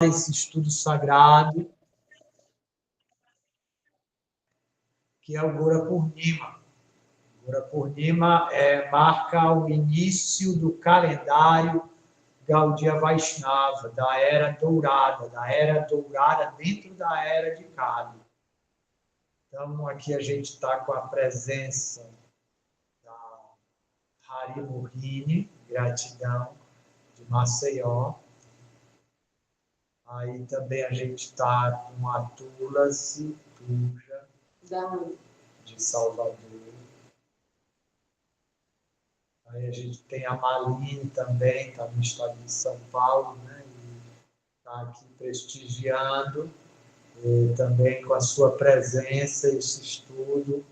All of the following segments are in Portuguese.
esse estudo sagrado, que é o Gora Purnima. O Gora Purnima marca o início do calendário Gaudiya Vaishnava, da Era Dourada dentro da Era de Kali. Então, aqui a gente está com a presença da Hari Mohini, gratidão, de Maceió. Aí também a gente está com a Tulasi Puja, de Salvador. Aí a gente tem a Maline também, está no estado de São Paulo, né? E está aqui prestigiando, também com a sua presença, esse estudo.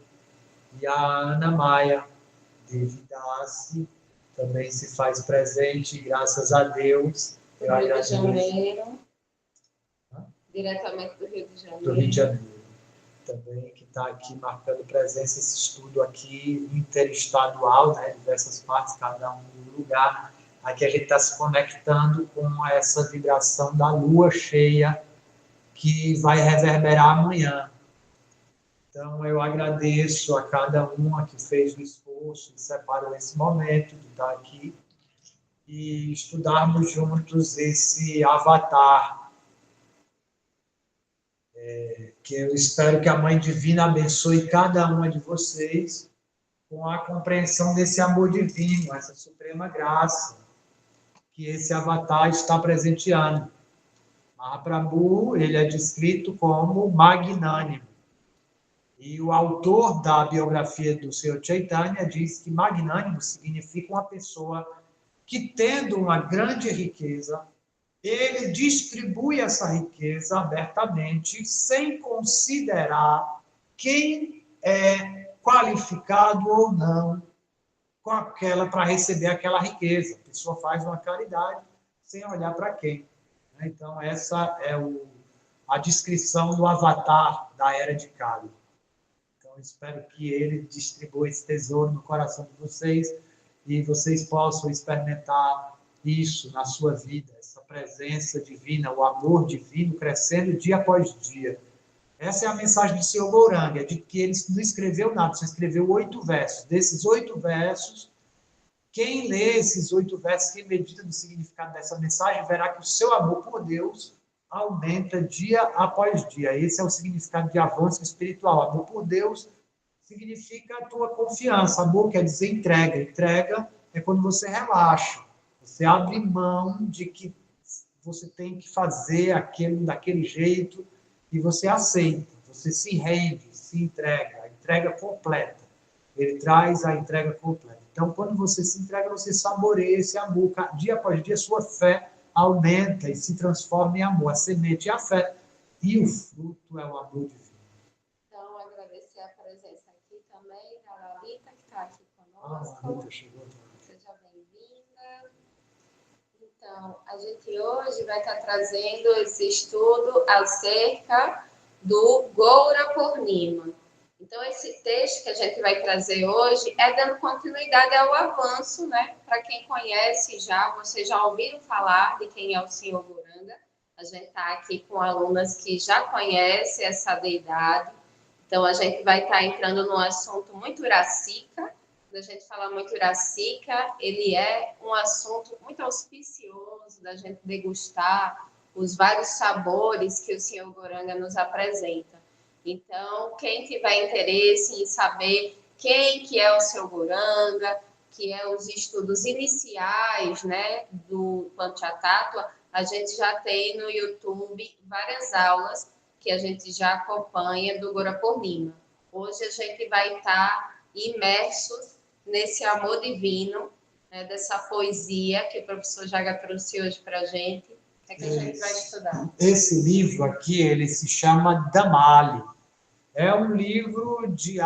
E a Ana Maia, de Vidassi, também se faz presente, graças a Deus. Do Rio de Janeiro. Diretamente do Rio de Janeiro. Do Rio de Janeiro. Também, que está aqui marcando presença, esse estudo aqui interestadual, né, diversas partes, cada um no lugar. Aqui a gente está se conectando com essa vibração da lua cheia, que vai reverberar amanhã. Então, eu agradeço a cada uma que fez o esforço e separou esse momento de estar aqui e estudarmos juntos esse avatar, que eu espero que a Mãe Divina abençoe cada uma de vocês com a compreensão desse amor divino, essa suprema graça que esse avatar está presenteando. Mahaprabhu, ele é descrito como magnânimo. E o autor da biografia do Senhor Chaitanya diz que magnânimo significa uma pessoa que, tendo uma grande riqueza, ele distribui essa riqueza abertamente, sem considerar quem é qualificado ou não para receber aquela riqueza. A pessoa faz uma caridade sem olhar para quem. Então, essa é a descrição do avatar da Era de Kali. Então, espero que ele distribua esse tesouro no coração de vocês e vocês possam experimentar isso na sua vida, essa presença divina, o amor divino crescendo dia após dia. Essa é a mensagem do Senhor Gauranga, de que ele não escreveu nada, só escreveu 8 versos. Desses 8 versos, quem lê esses 8 versos, quem medita no significado dessa mensagem, verá que o seu amor por Deus aumenta dia após dia. Esse é o significado de avanço espiritual. Amor por Deus significa a tua confiança. Amor quer dizer entrega. Entrega é quando você relaxa. Você abre mão de que você tem que fazer aquilo daquele jeito e você aceita. Você se rende, se entrega. A entrega completa. Ele traz a entrega completa. Então, quando você se entrega, você saboreia esse amor. Dia após dia, sua fé aumenta e se transforma em amor. A semente é a fé e o fruto é o amor divino. Então, agradecer a presença aqui também da Lalita, que está aqui conosco. Lalita chegou. Seja bem-vinda. Então, a gente hoje vai estar trazendo esse estudo acerca do Gaura Purnima. Então, esse texto que a gente vai trazer hoje é dando continuidade ao avanço, né? Para quem conhece já, vocês já ouviram falar de quem é o Senhor Gauranga. A gente está aqui com alunas que já conhecem essa deidade. Então, a gente vai estar entrando num assunto muito iracica. Quando a gente fala muito iracica, ele é um assunto muito auspicioso da gente degustar os vários sabores que o Senhor Gauranga nos apresenta. Então, quem tiver interesse em saber quem que é o Senhor Gauranga, que é os estudos iniciais, né, do Panchatattva, a gente já tem no YouTube várias aulas que a gente já acompanha do Gaura Purnima. Hoje a gente vai estar imersos nesse amor divino, né, dessa poesia que o professor Jaga trouxe hoje para a gente. É que a gente vai estudar. Esse livro aqui, ele se chama Damali. É um livro de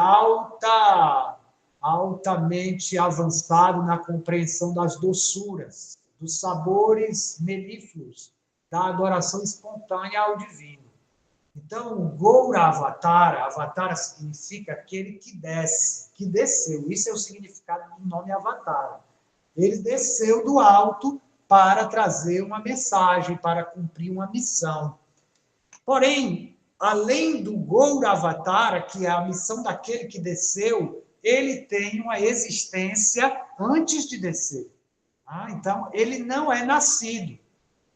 altamente avançado na compreensão das doçuras, dos sabores melífluos, da adoração espontânea ao divino. Então, o Gaura Avatara, Avatara significa aquele que desce, que desceu. Isso é o significado do nome Avatara. Ele desceu do alto para trazer uma mensagem, para cumprir uma missão. Porém, além do Gaura-avatara, que é a missão daquele que desceu, ele tem uma existência antes de descer. Então, ele não é nascido.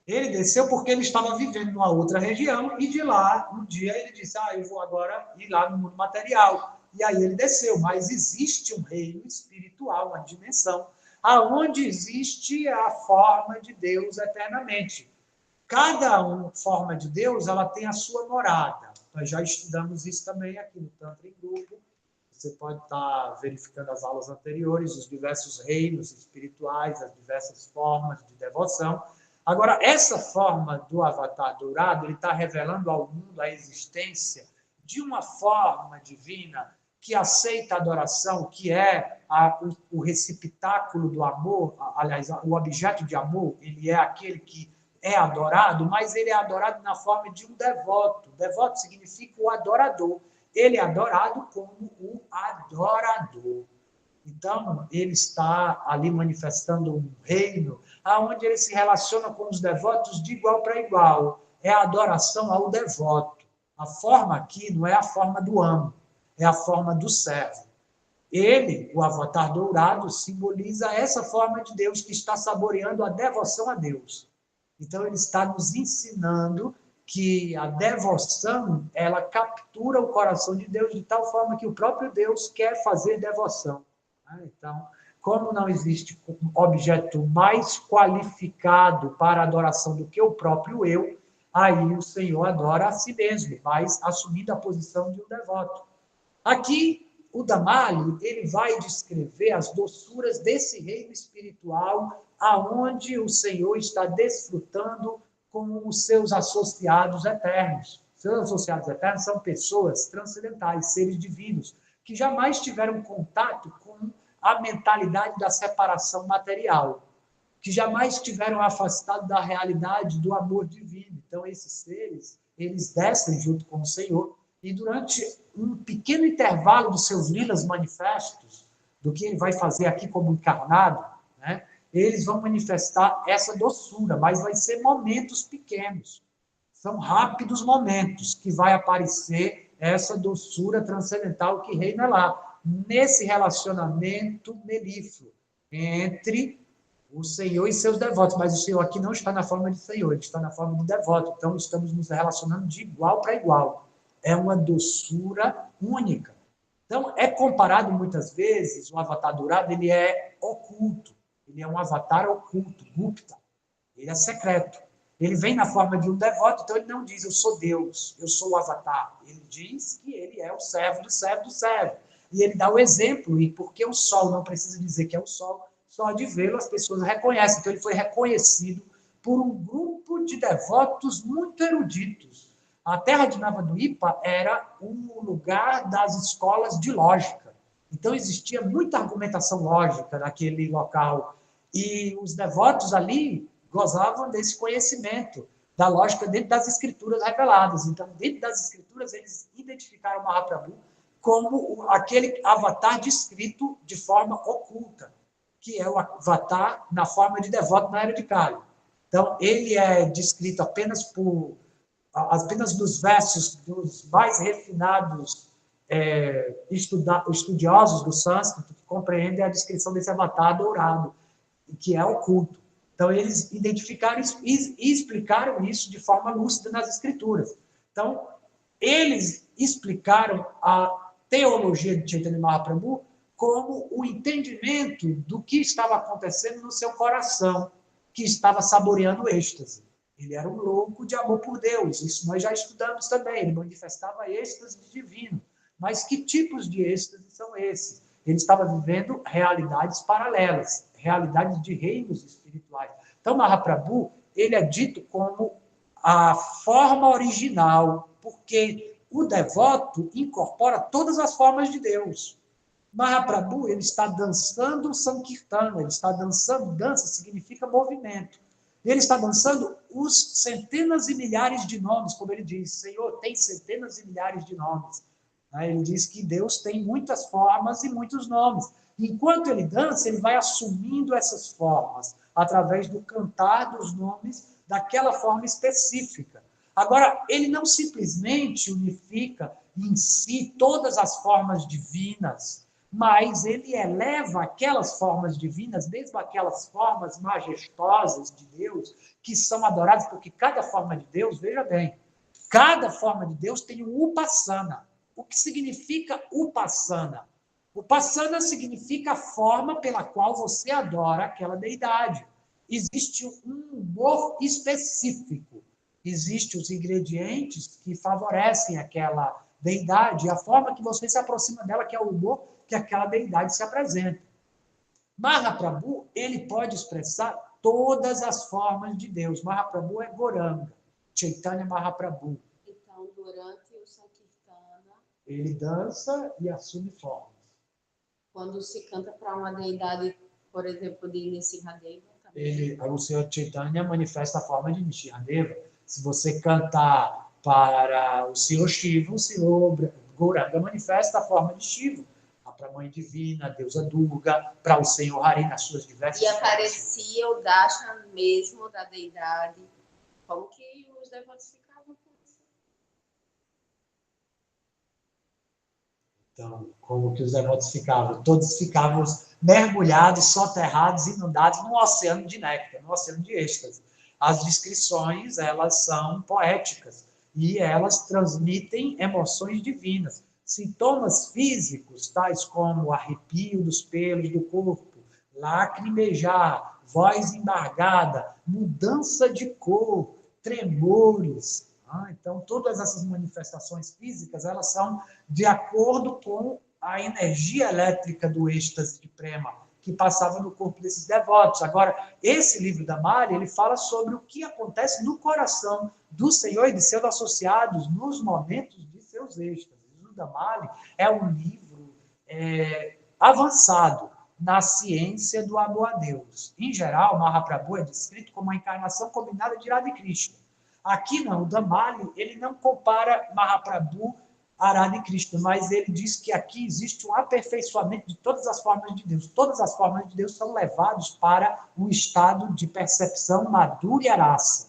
Ele desceu porque ele estava vivendo numa outra região e de lá, um dia, ele disse, eu vou agora ir lá no mundo material. E aí ele desceu, mas existe um reino espiritual, uma dimensão, aonde existe a forma de Deus eternamente. Cada forma de Deus, ela tem a sua morada. Nós já estudamos isso também aqui no Tantra em Grupo. Você pode estar verificando as aulas anteriores, os diversos reinos espirituais, as diversas formas de devoção. Agora, essa forma do Avatar Dourado, ele está revelando ao mundo a existência de uma forma divina que aceita a adoração, que é o receptáculo do amor, aliás, o objeto de amor, ele é aquele que é adorado, mas ele é adorado na forma de um devoto. Devoto significa o adorador. Ele é adorado como o adorador. Então, ele está ali manifestando um reino onde ele se relaciona com os devotos de igual para igual. É a adoração ao devoto. A forma aqui não é a forma do amo, é a forma do servo. Ele, o Avatar Dourado, simboliza essa forma de Deus que está saboreando a devoção a Deus. Então, ele está nos ensinando que a devoção, ela captura o coração de Deus de tal forma que o próprio Deus quer fazer devoção. Então, como não existe um objeto mais qualificado para a adoração do que o próprio eu, aí o Senhor adora a si mesmo, mas assumindo a posição de um devoto. Aqui, o Damali, ele vai descrever as doçuras desse reino espiritual aonde o Senhor está desfrutando com os seus associados eternos. Seus associados eternos são pessoas transcendentais, seres divinos, que jamais tiveram contato com a mentalidade da separação material, que jamais estiveram afastados da realidade do amor divino. Então, esses seres, eles descem junto com o Senhor, e durante um pequeno intervalo dos seus lilas manifestos, do que ele vai fazer aqui como encarnado, né, eles vão manifestar essa doçura, mas vai ser momentos pequenos. São rápidos momentos que vai aparecer essa doçura transcendental que reina lá, nesse relacionamento melífluo entre o Senhor e seus devotos. Mas o Senhor aqui não está na forma de Senhor, ele está na forma de devoto. Então, estamos nos relacionando de igual para igual. É uma doçura única. Então, é comparado muitas vezes, o Avatar Dourado, ele é oculto. Ele é um avatar oculto, Gupta. Ele é secreto. Ele vem na forma de um devoto, então ele não diz, eu sou Deus, eu sou o avatar. Ele diz que ele é o servo do servo do servo. E ele dá o exemplo, e porque o sol não precisa dizer que é o sol, só de vê-lo as pessoas reconhecem. Então ele foi reconhecido por um grupo de devotos muito eruditos. A terra de Navaduipa era um lugar das escolas de lógica. Então existia muita argumentação lógica naquele local. E os devotos ali gozavam desse conhecimento da lógica dentro das escrituras reveladas. Então, dentro das escrituras, eles identificaram Mahaprabhu como aquele avatar descrito de forma oculta, que é o avatar na forma de devoto na era de Kali. Então, ele é descrito apenas nos versos dos mais refinados estudiosos do sânscrito, que compreendem a descrição desse avatar dourado, que é oculto. Então, eles identificaram isso e explicaram isso de forma lúcida nas escrituras. Então, eles explicaram a teologia de Chaitanya Mahaprabhu como o entendimento do que estava acontecendo no seu coração, que estava saboreando êxtase. Ele era um louco de amor por Deus. Isso nós já estudamos também. Ele manifestava êxtase divino. Mas que tipos de êxtase são esses? Ele estava vivendo realidades paralelas, realidades de reinos espirituais. Então, Mahaprabhu, ele é dito como a forma original, porque o devoto incorpora todas as formas de Deus. Mahaprabhu, ele está dançando Sankirtana, ele está dançando, dança significa movimento. Ele está dançando os centenas e milhares de nomes, como ele diz, Senhor, tem centenas e milhares de nomes. Ele diz que Deus tem muitas formas e muitos nomes. Enquanto ele dança, ele vai assumindo essas formas. através do cantar dos nomes daquela forma específica. Agora, ele não simplesmente unifica em si todas as formas divinas, mas ele eleva aquelas formas divinas, mesmo aquelas formas majestosas de Deus, que são adoradas, porque cada forma de Deus, veja bem, cada forma de Deus tem um Upasana. O que significa Upasana? Upasana significa a forma pela qual você adora aquela deidade. Existe um humor específico, existem os ingredientes que favorecem aquela deidade, a forma que você se aproxima dela, que é o humor que aquela deidade se apresenta. Mahaprabhu, ele pode expressar todas as formas de Deus. Mahaprabhu é Goranga, Chaitanya Mahaprabhu. Então, durante o Sankirtana, ele dança e assume formas. Quando se canta para uma deidade, por exemplo, de Nrsimhadeva, o Senhor Chaitanya manifesta a forma de Nrsimhadeva. Se você cantar para o Senhor Shiva, o Senhor Gauranga manifesta a forma de Shiva. Para a Mãe Divina, a deusa Durga, para o Senhor Hari nas suas diversas formas. E aparecia o Darshan mesmo da deidade. Como que os devotos ficavam com isso? Então, como que os devotos ficavam? Todos ficavam mergulhados, soterrados, inundados num oceano de néctar, num oceano de êxtase. As descrições, elas são poéticas e elas transmitem emoções divinas. Sintomas físicos, tais como arrepio dos pelos do corpo, lacrimejar, voz embargada, mudança de cor, tremores. Então, todas essas manifestações físicas, elas são de acordo com a energia elétrica do êxtase de prema, que passava no corpo desses devotos. Agora, esse livro da Mali, ele fala sobre o que acontece no coração do Senhor e de seus associados nos momentos de seus êxtases. O livro da Mali é um livro avançado na ciência do amor a Deus. Em geral, Mahaprabhu é descrito como uma encarnação combinada de Radha e Krishna. Aqui não, o Damali, ele não compara Mahaprabhu a Radha e Krishna, mas ele diz que aqui existe um aperfeiçoamento de todas as formas de Deus. Todas as formas de Deus são levadas para um estado de percepção madhurya rasa.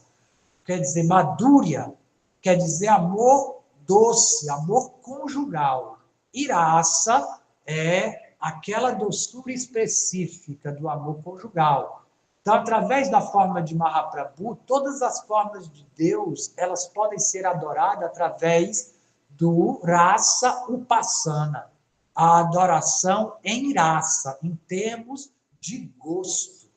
Quer dizer, madhurya quer dizer amor doce, amor conjugal. E rasa é aquela doçura específica do amor conjugal. Então, através da forma de Mahaprabhu, todas as formas de Deus, elas podem ser adoradas através do rasa upasana, a adoração em rasa, em termos de gosto.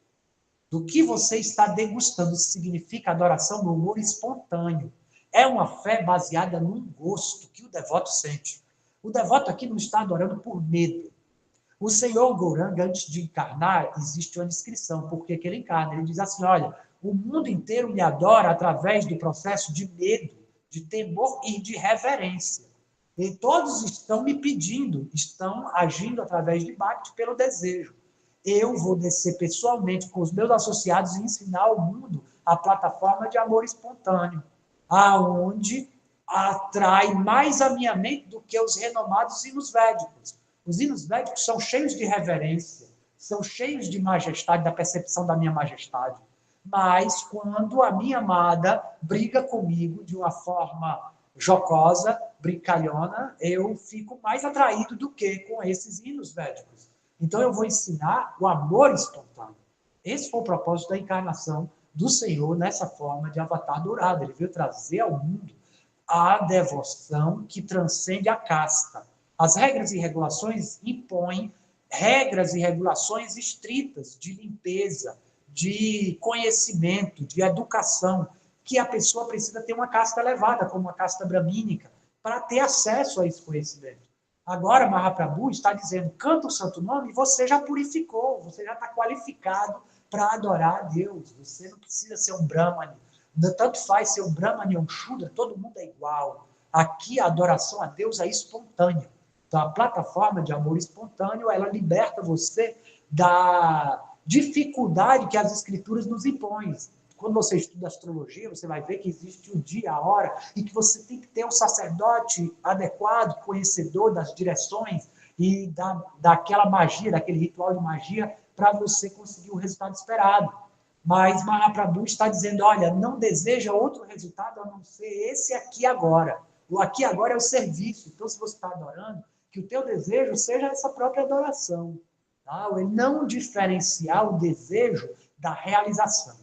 Do que você está degustando, isso significa adoração no humor espontâneo. É uma fé baseada num gosto que o devoto sente. O devoto aqui não está adorando por medo. O Senhor Gauranga, antes de encarnar, existe uma descrição, porque que ele encarna. Ele diz assim, olha, o mundo inteiro me adora através do processo de medo, de temor e de reverência. E todos estão me pedindo, estão agindo através de Bhakti pelo desejo. Eu vou descer pessoalmente com os meus associados e ensinar ao mundo a plataforma de amor espontâneo, aonde atrai mais a minha mente do que os renomados hinos védicos. Os hinos védicos são cheios de reverência, são cheios de majestade, da percepção da minha majestade. Mas quando a minha amada briga comigo de uma forma jocosa, brincalhona, eu fico mais atraído do que com esses hinos védicos. Então eu vou ensinar o amor espontâneo. Esse foi o propósito da encarnação do Senhor nessa forma de avatar dourado. Ele veio trazer ao mundo a devoção que transcende a casta. As regras e regulações impõem regras e regulações estritas de limpeza, de conhecimento, de educação, que a pessoa precisa ter uma casta elevada, como a casta bramínica, para ter acesso a esse conhecimento. Agora, Mahaprabhu está dizendo, canta o santo nome e você já purificou, você já está qualificado para adorar a Deus. Você não precisa ser um brahmane. Tanto faz ser um brahmane ou um shudra, todo mundo é igual. Aqui a adoração a Deus é espontânea. Então, a plataforma de amor espontâneo, ela liberta você da dificuldade que as escrituras nos impõem. Quando você estuda astrologia, você vai ver que existe o dia, a hora, e que você tem que ter um sacerdote adequado, conhecedor das direções e daquela magia, daquele ritual de magia, para você conseguir o resultado esperado. Mas Mahaprabhu está dizendo, olha, não deseja outro resultado a não ser esse aqui agora. O aqui agora é o serviço. Então, se você está adorando, que o teu desejo seja essa própria adoração. Tá? Ele não diferenciar o desejo da realização.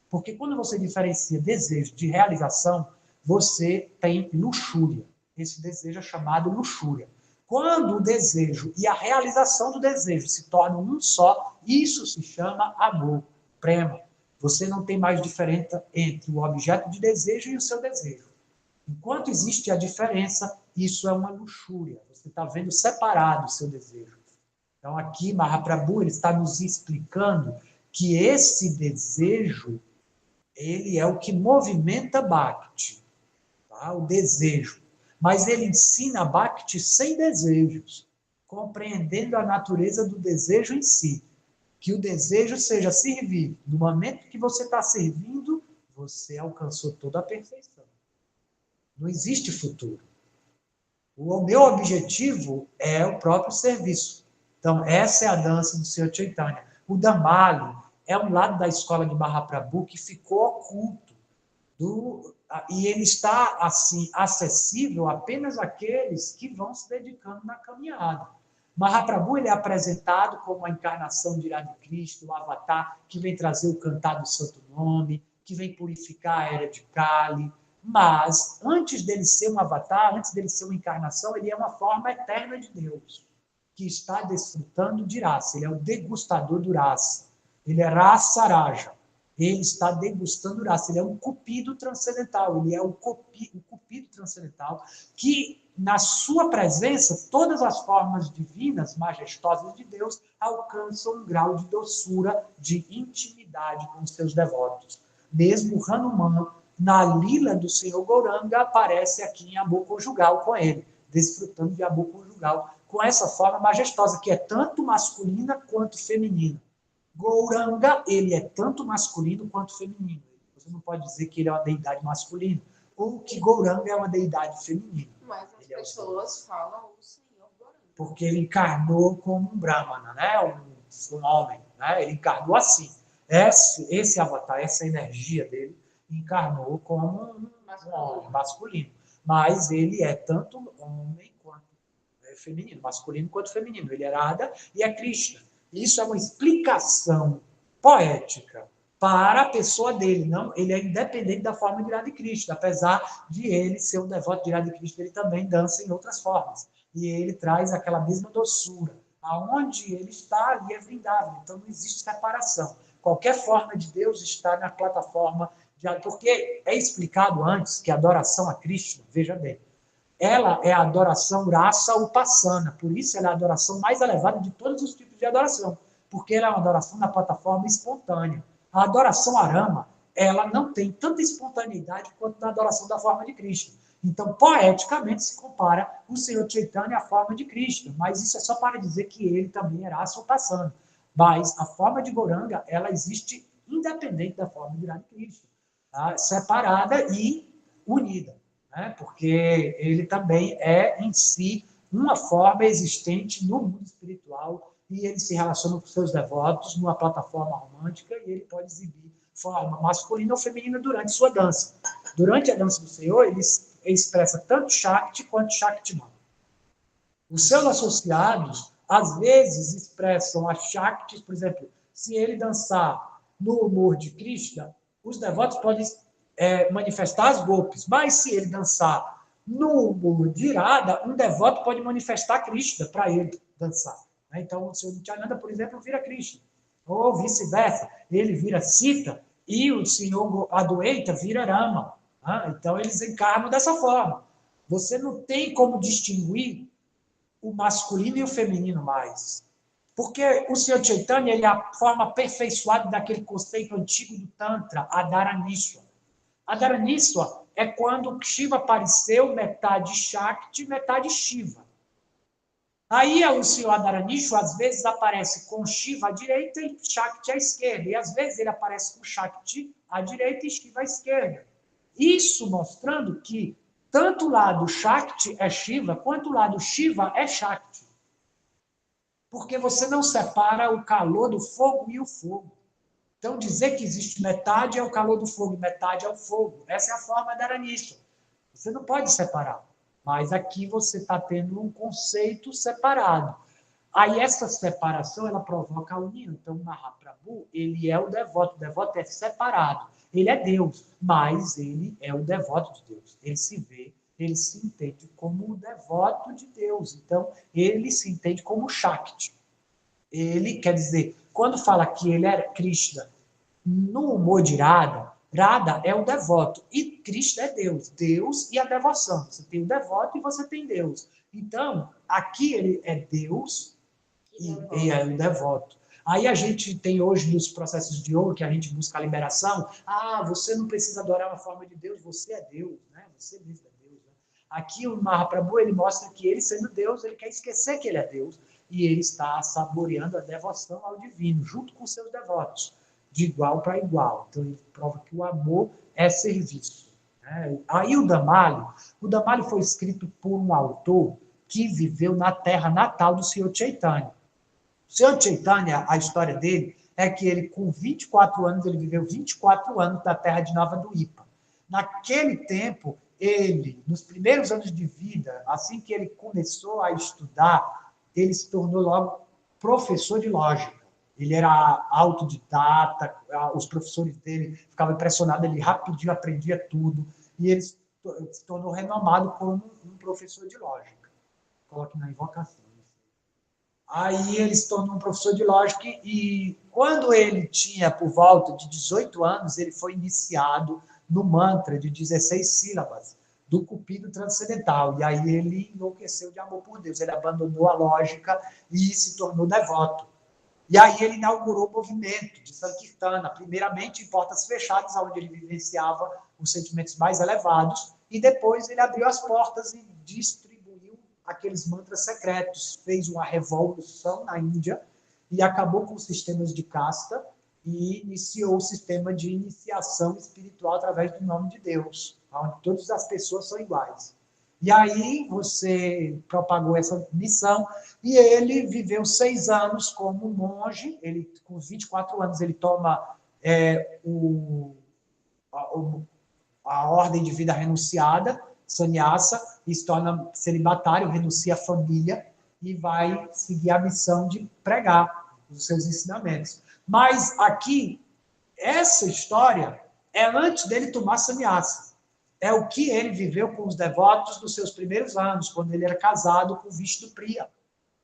Porque quando você diferencia desejo de realização, você tem luxúria. Esse desejo é chamado luxúria. Quando o desejo e a realização do desejo se tornam um só, isso se chama amor, prema. Você não tem mais diferença entre o objeto de desejo e o seu desejo. Enquanto existe a diferença, isso é uma luxúria. Você está vendo separado o seu desejo. Então, aqui, Mahaprabhu ele está nos explicando que esse desejo ele é o que movimenta Bhakti, tá? O desejo. Mas ele ensina Bhakti sem desejos, compreendendo a natureza do desejo em si. Que o desejo seja servir. No momento que você está servindo, você alcançou toda a perfeição. Não existe futuro. O meu objetivo é o próprio serviço. Então, essa é a dança do Senhor Chaitanya. O Damali é um lado da escola de Mahaprabhu que ficou oculto. E ele está, assim, acessível apenas àqueles que vão se dedicando na caminhada. Mahaprabhu ele é apresentado como a encarnação de Radha Krishna, o avatar que vem trazer o cantar do santo nome, que vem purificar a era de Kali. Mas, antes dele ser um avatar, antes dele ser uma encarnação, ele é uma forma eterna de Deus, que está desfrutando de rasa. Ele é o degustador do rasa. Ele é Rasa Raja. Ele está degustando rasa. Ele é um cupido transcendental. Ele é o cupido transcendental que, na sua presença, todas as formas divinas, majestosas de Deus, alcançam um grau de doçura, de intimidade com os seus devotos. Mesmo Hanuman, na lila do Senhor Gauranga, aparece aqui em amor conjugal com ele, desfrutando de amor conjugal, com essa forma majestosa, que é tanto masculina quanto feminina. Gauranga, ele é tanto masculino quanto feminino. Você não pode dizer que ele é uma deidade masculina, ou que Gauranga é uma deidade feminina. Mas as pessoas falam o Senhor Gauranga. Porque ele encarnou como um Brahmana, né? um homem. Né? Ele encarnou assim. Esse avatar, essa energia dele, encarnou como um homem masculino. Mas ele é tanto homem quanto feminino, masculino quanto feminino. Ele é Radha e é Krishna. Isso é uma explicação poética para a pessoa dele. Não, ele é independente da forma de Radha Krishna, apesar de ele ser um devoto de Radha Krishna, ele também dança em outras formas. E ele traz aquela mesma doçura. Aonde ele está, ali é Vrindavan. Então não existe separação. Qualquer forma de Deus está na plataforma de... Porque é explicado antes que a adoração a Krishna, veja bem, ela é a adoração rasa upassana, por isso ela é a adoração mais elevada de todos os tipos de adoração, porque ela é uma adoração na plataforma espontânea. A adoração arama, ela não tem tanta espontaneidade quanto na adoração da forma de Krishna. Então, poeticamente, se compara o Senhor Chaitanya à forma de Krishna, mas isso é só para dizer que ele também é rasa upassana. Mas a forma de Gauranga, ela existe independente da forma de Radha Krishna, tá? Separada e unida. Porque ele também é, em si, uma forma existente no mundo espiritual e ele se relaciona com seus devotos numa plataforma romântica e ele pode exibir forma masculina ou feminina durante sua dança. Durante a dança do Senhor, ele expressa tanto Shakti quanto Shaktiman. Os seus associados, às vezes, expressam as Shaktis, por exemplo, se ele dançar no humor de Krishna, os devotos podem manifestar as golpes, mas se ele dançar no humor de Radha, um devoto pode manifestar Krishna para ele dançar. Então, o Senhor Nityananda, por exemplo, vira Krishna, ou vice-versa, ele vira Sita e o Senhor Adwaita vira Rama. Então, eles encarnam dessa forma. Você não tem como distinguir o masculino e o feminino mais. Porque o Senhor Chaitanya ele é a forma aperfeiçoada daquele conceito antigo do Tantra, Adharaniswa. Adharaniswa é quando Shiva apareceu metade Shakti, metade Shiva. Aí o Senhor Adharaniswa às vezes aparece com Shiva à direita e Shakti à esquerda. E às vezes ele aparece com Shakti à direita e Shiva à esquerda. Isso mostrando que tanto o lado Shakti é Shiva, quanto o lado Shiva é Shakti. Porque você não separa o calor do fogo e o fogo. Então, dizer que existe metade é o calor do fogo, metade é o fogo. Essa é a forma dharanista. Você não pode separar. Mas aqui você está tendo um conceito separado. Aí essa separação, ela provoca a união. Então, o Mahaprabhu, ele é o devoto é separado. Ele é Deus, mas ele é o devoto de Deus. Ele se vê, ele se entende como o devoto de Deus. Então, ele se entende como Shakti. Ele, quer dizer, quando fala que ele é Krishna, no humor de Radha é o devoto, e Krishna é Deus. Deus e a devoção. Você tem o devoto e você tem Deus. Então, aqui ele é Deus e é o devoto. Aí a gente tem hoje nos processos de yoga, que a gente busca a liberação, você não precisa adorar uma forma de Deus, você é Deus, né? Você mesmo é Deus. Né? Aqui o Mahaprabhu, ele mostra que ele, sendo Deus, ele quer esquecer que ele é Deus, e ele está saboreando a devoção ao divino, junto com seus devotos, de igual para igual. Então ele prova que o amor é serviço. Né? Aí o Damali foi escrito por um autor que viveu na terra natal do Senhor Chaitanya. O Senhor Chaitanya, a história dele é que ele, com 24 anos, ele viveu 24 anos na terra de Nova Duipa. Naquele tempo, ele, nos primeiros anos de vida, assim que ele começou a estudar, ele se tornou logo professor de lógica. Ele era autodidata, os professores dele ficavam impressionados, ele rapidinho aprendia tudo, e ele se tornou renomado como um professor de lógica. Coloque na invocação. Aí ele se tornou um professor de lógica e quando ele tinha por volta de 18 anos, ele foi iniciado no mantra de 16 sílabas do Cupido Transcendental. E aí ele enlouqueceu de amor por Deus. Ele abandonou a lógica e se tornou devoto. E aí ele inaugurou o movimento de Sankirtana, primeiramente em portas fechadas, onde ele vivenciava os sentimentos mais elevados, e depois ele abriu as portas e distribuiu aqueles mantras secretos, fez uma revolução na Índia e acabou com os sistemas de casta e iniciou o sistema de iniciação espiritual através do nome de Deus, onde todas as pessoas são iguais. E aí você propagou essa missão e ele viveu 6 anos como monge. Ele, com 24 anos, ele toma a ordem de vida renunciada, sannyasa, e se torna celibatário, renuncia à família e vai seguir a missão de pregar os seus ensinamentos. Mas aqui, essa história é antes dele tomar sannyasa. É o que ele viveu com os devotos dos seus primeiros anos, quando ele era casado com Vishnupriya.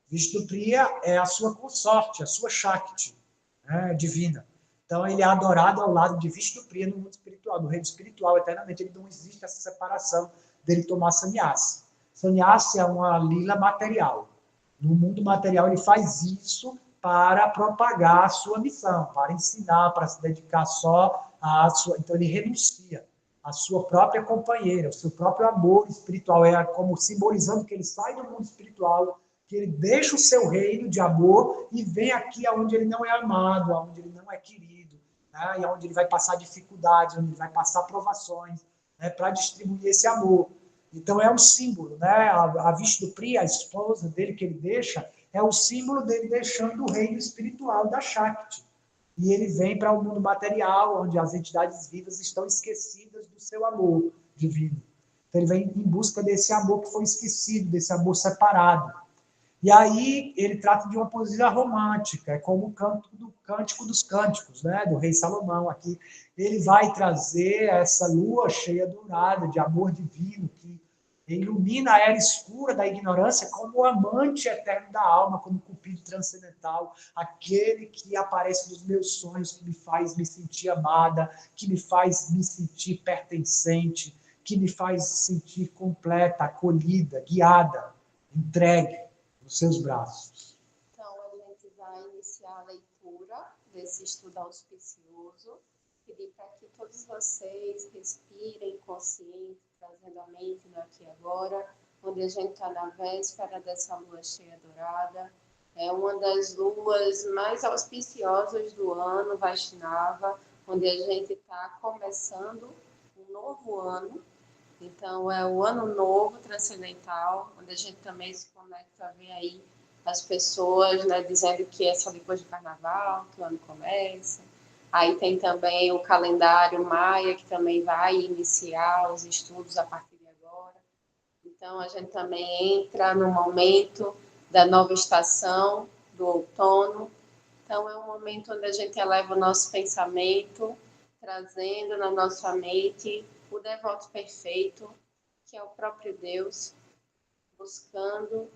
Vishnupriya é a sua consorte, a sua Shakti, né, divina. Então, ele é adorado ao lado de Vishnupriya no mundo espiritual, no reino espiritual, eternamente. Ele não existe essa separação dele tomar sannyasa. Sannyasa é uma lila material. No mundo material, ele faz isso para propagar a sua missão, para ensinar, para se dedicar só à sua... Então, ele renuncia à sua própria companheira, ao seu próprio amor espiritual. É como simbolizando que ele sai do mundo espiritual, que ele deixa o seu reino de amor e vem aqui aonde ele não é amado, aonde ele não é querido, né? E aonde ele vai passar dificuldades, onde ele vai passar provações, né? Para distribuir esse amor. Então é um símbolo, né? A Vishnupriya, a esposa dele que ele deixa, é o símbolo dele deixando o reino espiritual da Shakti. E ele vem para o mundo material, onde as entidades vivas estão esquecidas do seu amor divino. Então ele vem em busca desse amor que foi esquecido, desse amor separado. E aí ele trata de uma poesia romântica, é como o Cântico dos Cânticos, né, do rei Salomão aqui. Ele vai trazer essa lua cheia dourada de amor divino que ilumina a era escura da ignorância como o amante eterno da alma, como o cupido transcendental, aquele que aparece nos meus sonhos, que me faz me sentir amada, que me faz me sentir pertencente, que me faz sentir completa, acolhida, guiada, entregue nos seus braços. Então, a gente vai iniciar a leitura desse estudo auspicioso, pedir para que todos vocês respirem consciente, trazendo a mente no aqui e agora, onde a gente está na véspera dessa lua cheia dourada. É uma das luas mais auspiciosas do ano, Vaishnava, onde a gente está começando um novo ano. Então, é o ano novo transcendental, onde a gente também se conecta a ver aí as pessoas, né, dizendo que é só depois do carnaval que o ano começa. Aí tem também o calendário maia, que também vai iniciar os estudos a partir de agora. Então, a gente também entra no momento da nova estação, do outono. Então, é um momento onde a gente eleva o nosso pensamento, trazendo na nossa mente o devoto perfeito, que é o próprio Deus, buscando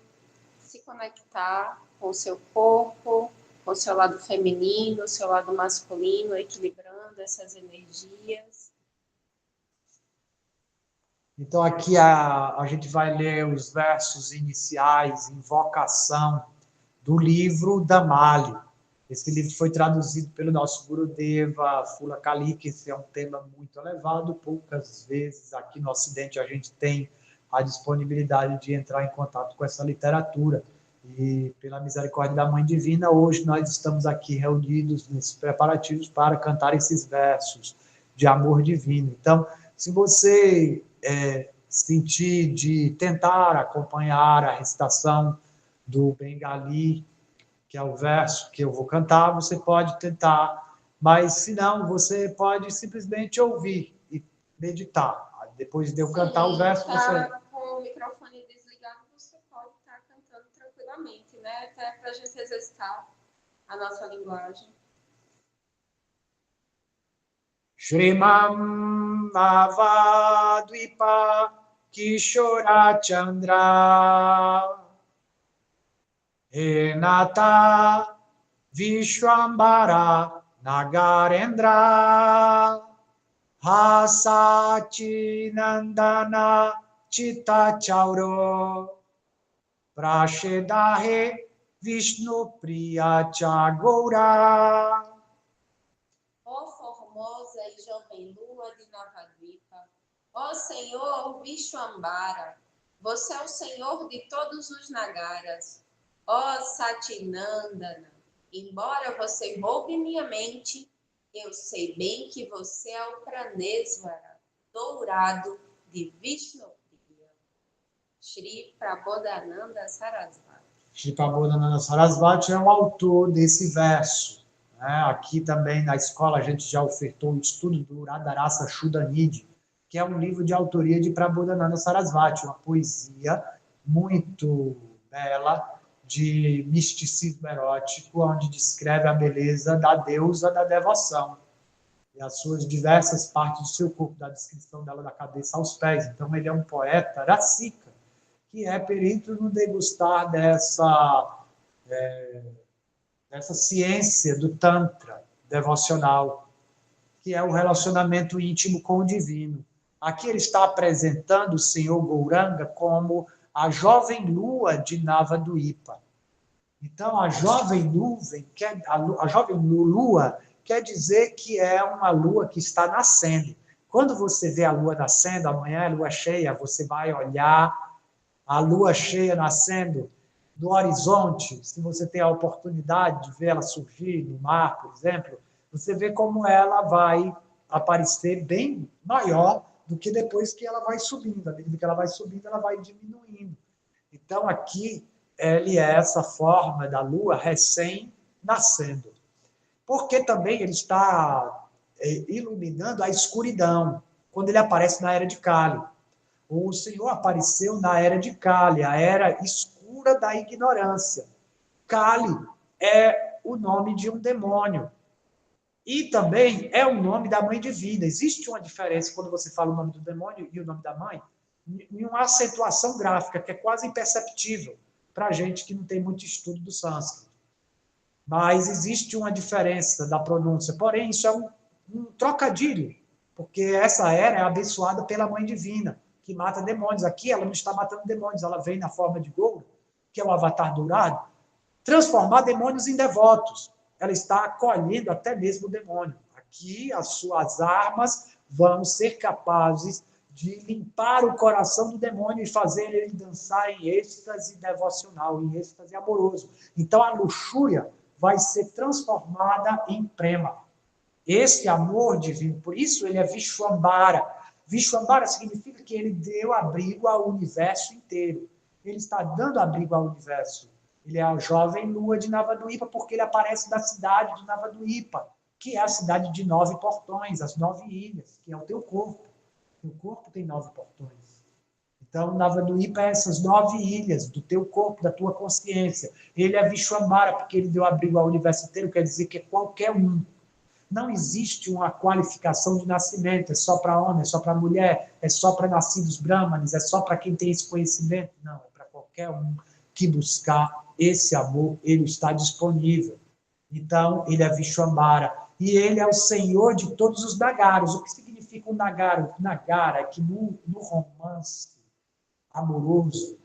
se conectar com o seu corpo, com o seu lado feminino, o seu lado masculino, equilibrando essas energias. Então, aqui a gente vai ler os versos iniciais, invocação, do livro Damali. Esse livro foi traduzido pelo nosso Gurudeva Fula Kali, que esse é um tema muito elevado. Poucas vezes aqui no Ocidente a gente tem a disponibilidade de entrar em contato com essa literatura. E, pela misericórdia da Mãe Divina, hoje nós estamos aqui reunidos nesses preparativos para cantar esses versos de amor divino. Então, se você sentir de tentar acompanhar a recitação do Bengali, que é o verso que eu vou cantar, você pode tentar, mas se não, você pode simplesmente ouvir e meditar. Depois de eu cantar o verso, você... Com o microfone desligado, você pode estar cantando tranquilamente, né? Até para a gente exercitar a nossa linguagem. Shrimam Avadvipa Kishora Chandra Enata Vishwambara Nagarendra Hasachi Nandana Chitta Chauro Prashedahe Vishnu Priya Chagoura. Ó formosa e jovem lua de Navadvipa, ó Senhor Vishwambara, você é o Senhor de todos os Nagaras. Ó Satinandana, embora você roube minha mente, eu sei bem que você é o Pranesvara, dourado de Vishnupriya. Shri Prabodhananda Sarasvati. Shri Prabodhananda Sarasvati é o autor desse verso. Aqui também na escola a gente já ofertou o estudo do Radharasa Shuddhanidhi, que é um livro de autoria de Prabodhananda Sarasvati, uma poesia muito bela, de misticismo erótico, onde descreve a beleza da deusa da devoção e as suas diversas partes do seu corpo, da descrição dela da cabeça aos pés. Então, ele é um poeta rasika, que é perito no degustar dessa ciência do Tantra devocional, que é o relacionamento íntimo com o divino. Aqui ele está apresentando o Senhor Gauranga como a jovem lua de Navadvipa. Então, a jovem lua quer dizer que é uma lua que está nascendo. Quando você vê a lua nascendo, amanhã é lua cheia, você vai olhar a lua cheia nascendo no horizonte, se você tem a oportunidade de ver ela surgir no mar, por exemplo, você vê como ela vai aparecer bem maior do que depois que ela vai subindo. À medida que ela vai subindo, ela vai diminuindo. Então, aqui, ele é essa forma da lua recém-nascendo. Porque também ele está iluminando a escuridão, quando ele aparece na Era de Kali. O Senhor apareceu na Era de Kali, a era escura da ignorância. Kali é o nome de um demônio. E também é o nome da Mãe Divina. Existe uma diferença quando você fala o nome do demônio e o nome da mãe, em uma acentuação gráfica, que é quase imperceptível para a gente que não tem muito estudo do sânscrito. Mas existe uma diferença da pronúncia. Porém, isso é um trocadilho, porque essa era é abençoada pela Mãe Divina, que mata demônios. Aqui ela não está matando demônios, ela vem na forma de Gaura, que é o avatar dourado, transformar demônios em devotos. Ela está acolhendo até mesmo o demônio. Aqui as suas armas vão ser capazes de limpar o coração do demônio e fazer ele dançar em êxtase devocional, em êxtase amoroso. Então a luxúria vai ser transformada em prema. Esse amor divino, por isso ele é Vishwambara. Vishwambara significa que ele deu abrigo ao universo inteiro. Ele está dando abrigo ao universo. Ele é a jovem lua de Navadvipa, porque ele aparece da cidade de Navadvipa, que é a cidade de 9 portões, as 9 ilhas, que é o teu corpo. O teu corpo tem 9 portões. Então, Navadvipa é essas 9 ilhas do teu corpo, da tua consciência. Ele é Vishwambara, porque ele deu abrigo ao universo inteiro, quer dizer que é qualquer um. Não existe uma qualificação de nascimento, é só para homem, é só para mulher, é só para nascidos brahmanes, é só para quem tem esse conhecimento. Não, é para qualquer um que buscar esse amor, ele está disponível. Então, ele é Vishwambara. E ele é o senhor de todos os nagaros. O que significa um nagara? O nagara é que no romance amoroso,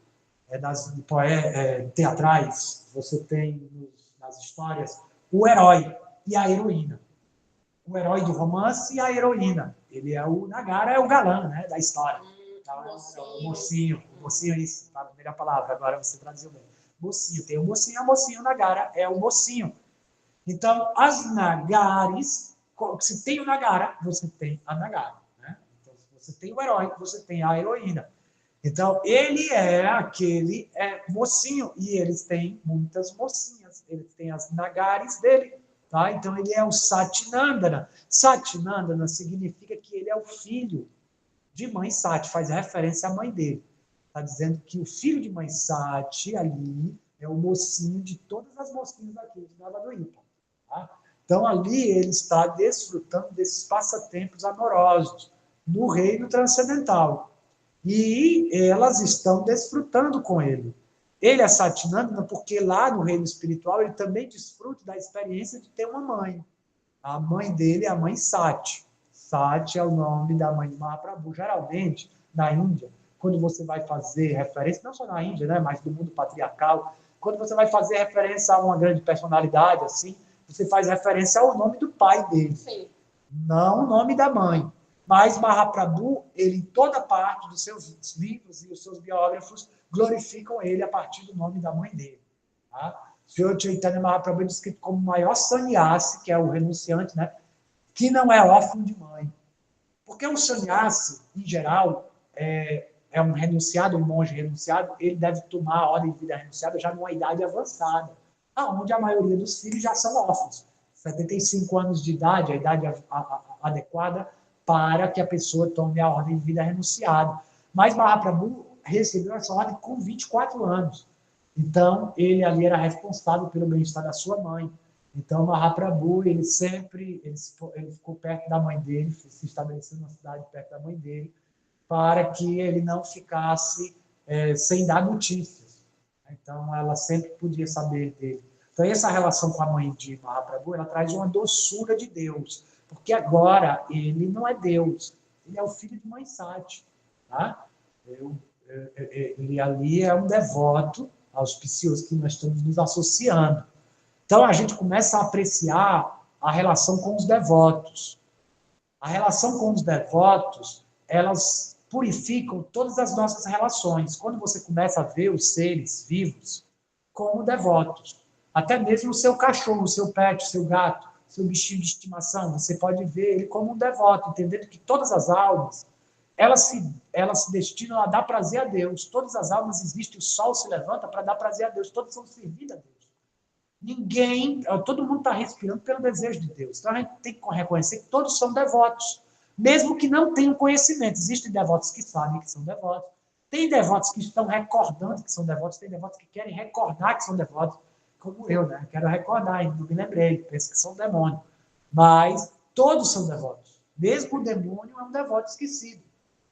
teatrais, você tem nas histórias o herói e a heroína. O herói do romance e a heroína. Ele é o Nagara, é o galã, né, da história. O mocinho, é isso, tá? A melhor palavra, agora você traduziu bem. Mocinho, tem o mocinho, a mocinha, o Nagara é o mocinho. Então, as Nagares, se tem o Nagara, você tem a Nagara. Né? Então, se você tem o herói, você tem a heroína. Então, ele é aquele mocinho, e eles têm muitas mocinhas. Eles têm as Nagares dele. Tá? Então, ele é o Satinandana. Satinandana significa que ele é o filho de mãe Sati, faz referência à mãe dele. Está dizendo que o filho de mãe Sati ali é o mocinho de todas as mocinhas aqui de Navadvipa. Tá? Então, ali ele está desfrutando desses passatempos amorosos no reino transcendental. E elas estão desfrutando com ele. Ele é Satinandana porque lá no reino espiritual ele também desfruta da experiência de ter uma mãe. A mãe dele é a mãe Sati. Sati é o nome da mãe de Mahaprabhu. Geralmente, na Índia, quando você vai fazer referência, não só na Índia, né, mas do mundo patriarcal, quando você vai fazer referência a uma grande personalidade, assim, você faz referência ao nome do pai dele. Sim. Não o nome da mãe. Mas Mahaprabhu, ele, em toda parte dos seus livros e os seus biógrafos, glorificam ele a partir do nome da mãe dele. Tá? O Senhor Chaitanya Mahaprabhu é descrito como o maior sannyasi, que é o renunciante, né? Que não é órfão de mãe. Porque o sannyasi, em geral, é um renunciado, um monge renunciado, ele deve tomar a ordem de vida renunciada já numa idade avançada, onde a maioria dos filhos já são órfãos. 75 anos de idade, a idade adequada para que a pessoa tome a ordem de vida renunciada. Mas Mahaprabhu recebeu essa ordem com 24 anos. Então, ele ali era responsável pelo bem-estar da sua mãe. Então, Mahaprabhu, ele ficou perto da mãe dele, se estabeleceu na cidade perto da mãe dele, para que ele não ficasse sem dar notícias. Então, ela sempre podia saber dele. Então, essa relação com a mãe de Mahaprabhu, ela traz uma doçura de Deus, porque agora ele não é Deus, ele é o filho de mãe Sati. Tá? Ele ali é um devoto auspicioso que nós estamos nos associando. Então, a gente começa a apreciar a relação com os devotos. A relação com os devotos, elas purificam todas as nossas relações. Quando você começa a ver os seres vivos como devotos, até mesmo o seu cachorro, o seu pet, o seu gato, o seu bichinho de estimação, você pode ver ele como um devoto, entendendo que todas as almas, elas se destinam a dar prazer a Deus. Todas as almas existem, o sol se levanta para dar prazer a Deus, todas são servidas a Deus. Todo mundo está respirando pelo desejo de Deus. Então a gente tem que reconhecer que todos são devotos, mesmo que não tenham conhecimento. Existem devotos que sabem que são devotos, tem devotos que estão recordando que são devotos, tem devotos que querem recordar que são devotos, como eu, né? Quero recordar, ainda não me lembrei, penso que são demônios. Mas todos são devotos. Mesmo o demônio é um devoto esquecido.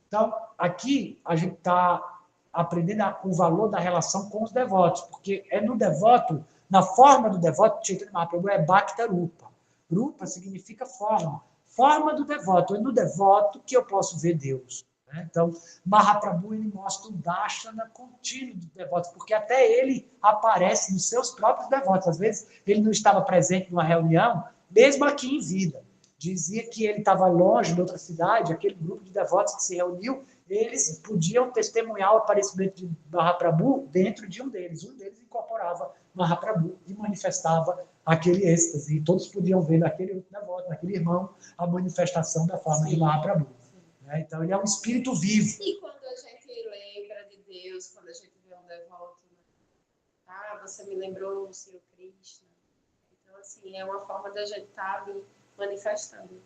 Então, aqui a gente está aprendendo o valor da relação com os devotos, porque é no devoto, na forma do devoto, Chaitanya Mahaprabhu é Bhakta Rupa. Rupa significa forma. Forma do devoto. É no devoto que eu posso ver Deus. Né? Então, Mahaprabhu ele mostra um darshana contínuo de devotos, porque até ele aparece nos seus próprios devotos. Às vezes, ele não estava presente numa reunião, mesmo aqui em vida. Dizia que ele estava longe de outra cidade, aquele grupo de devotos que se reuniu, eles podiam testemunhar o aparecimento de Mahaprabhu dentro de um deles. Um deles incorporava Mahaprabhu e manifestava aquele êxtase. E todos podiam ver naquele outro devoto, naquele irmão, a manifestação da forma de Mahaprabhu. Então, ele é um espírito vivo. E quando a gente lembra de Deus, quando a gente vê um devoto, você me lembrou o Senhor Krishna. Então, assim, é uma forma da gente estar ali manifestando.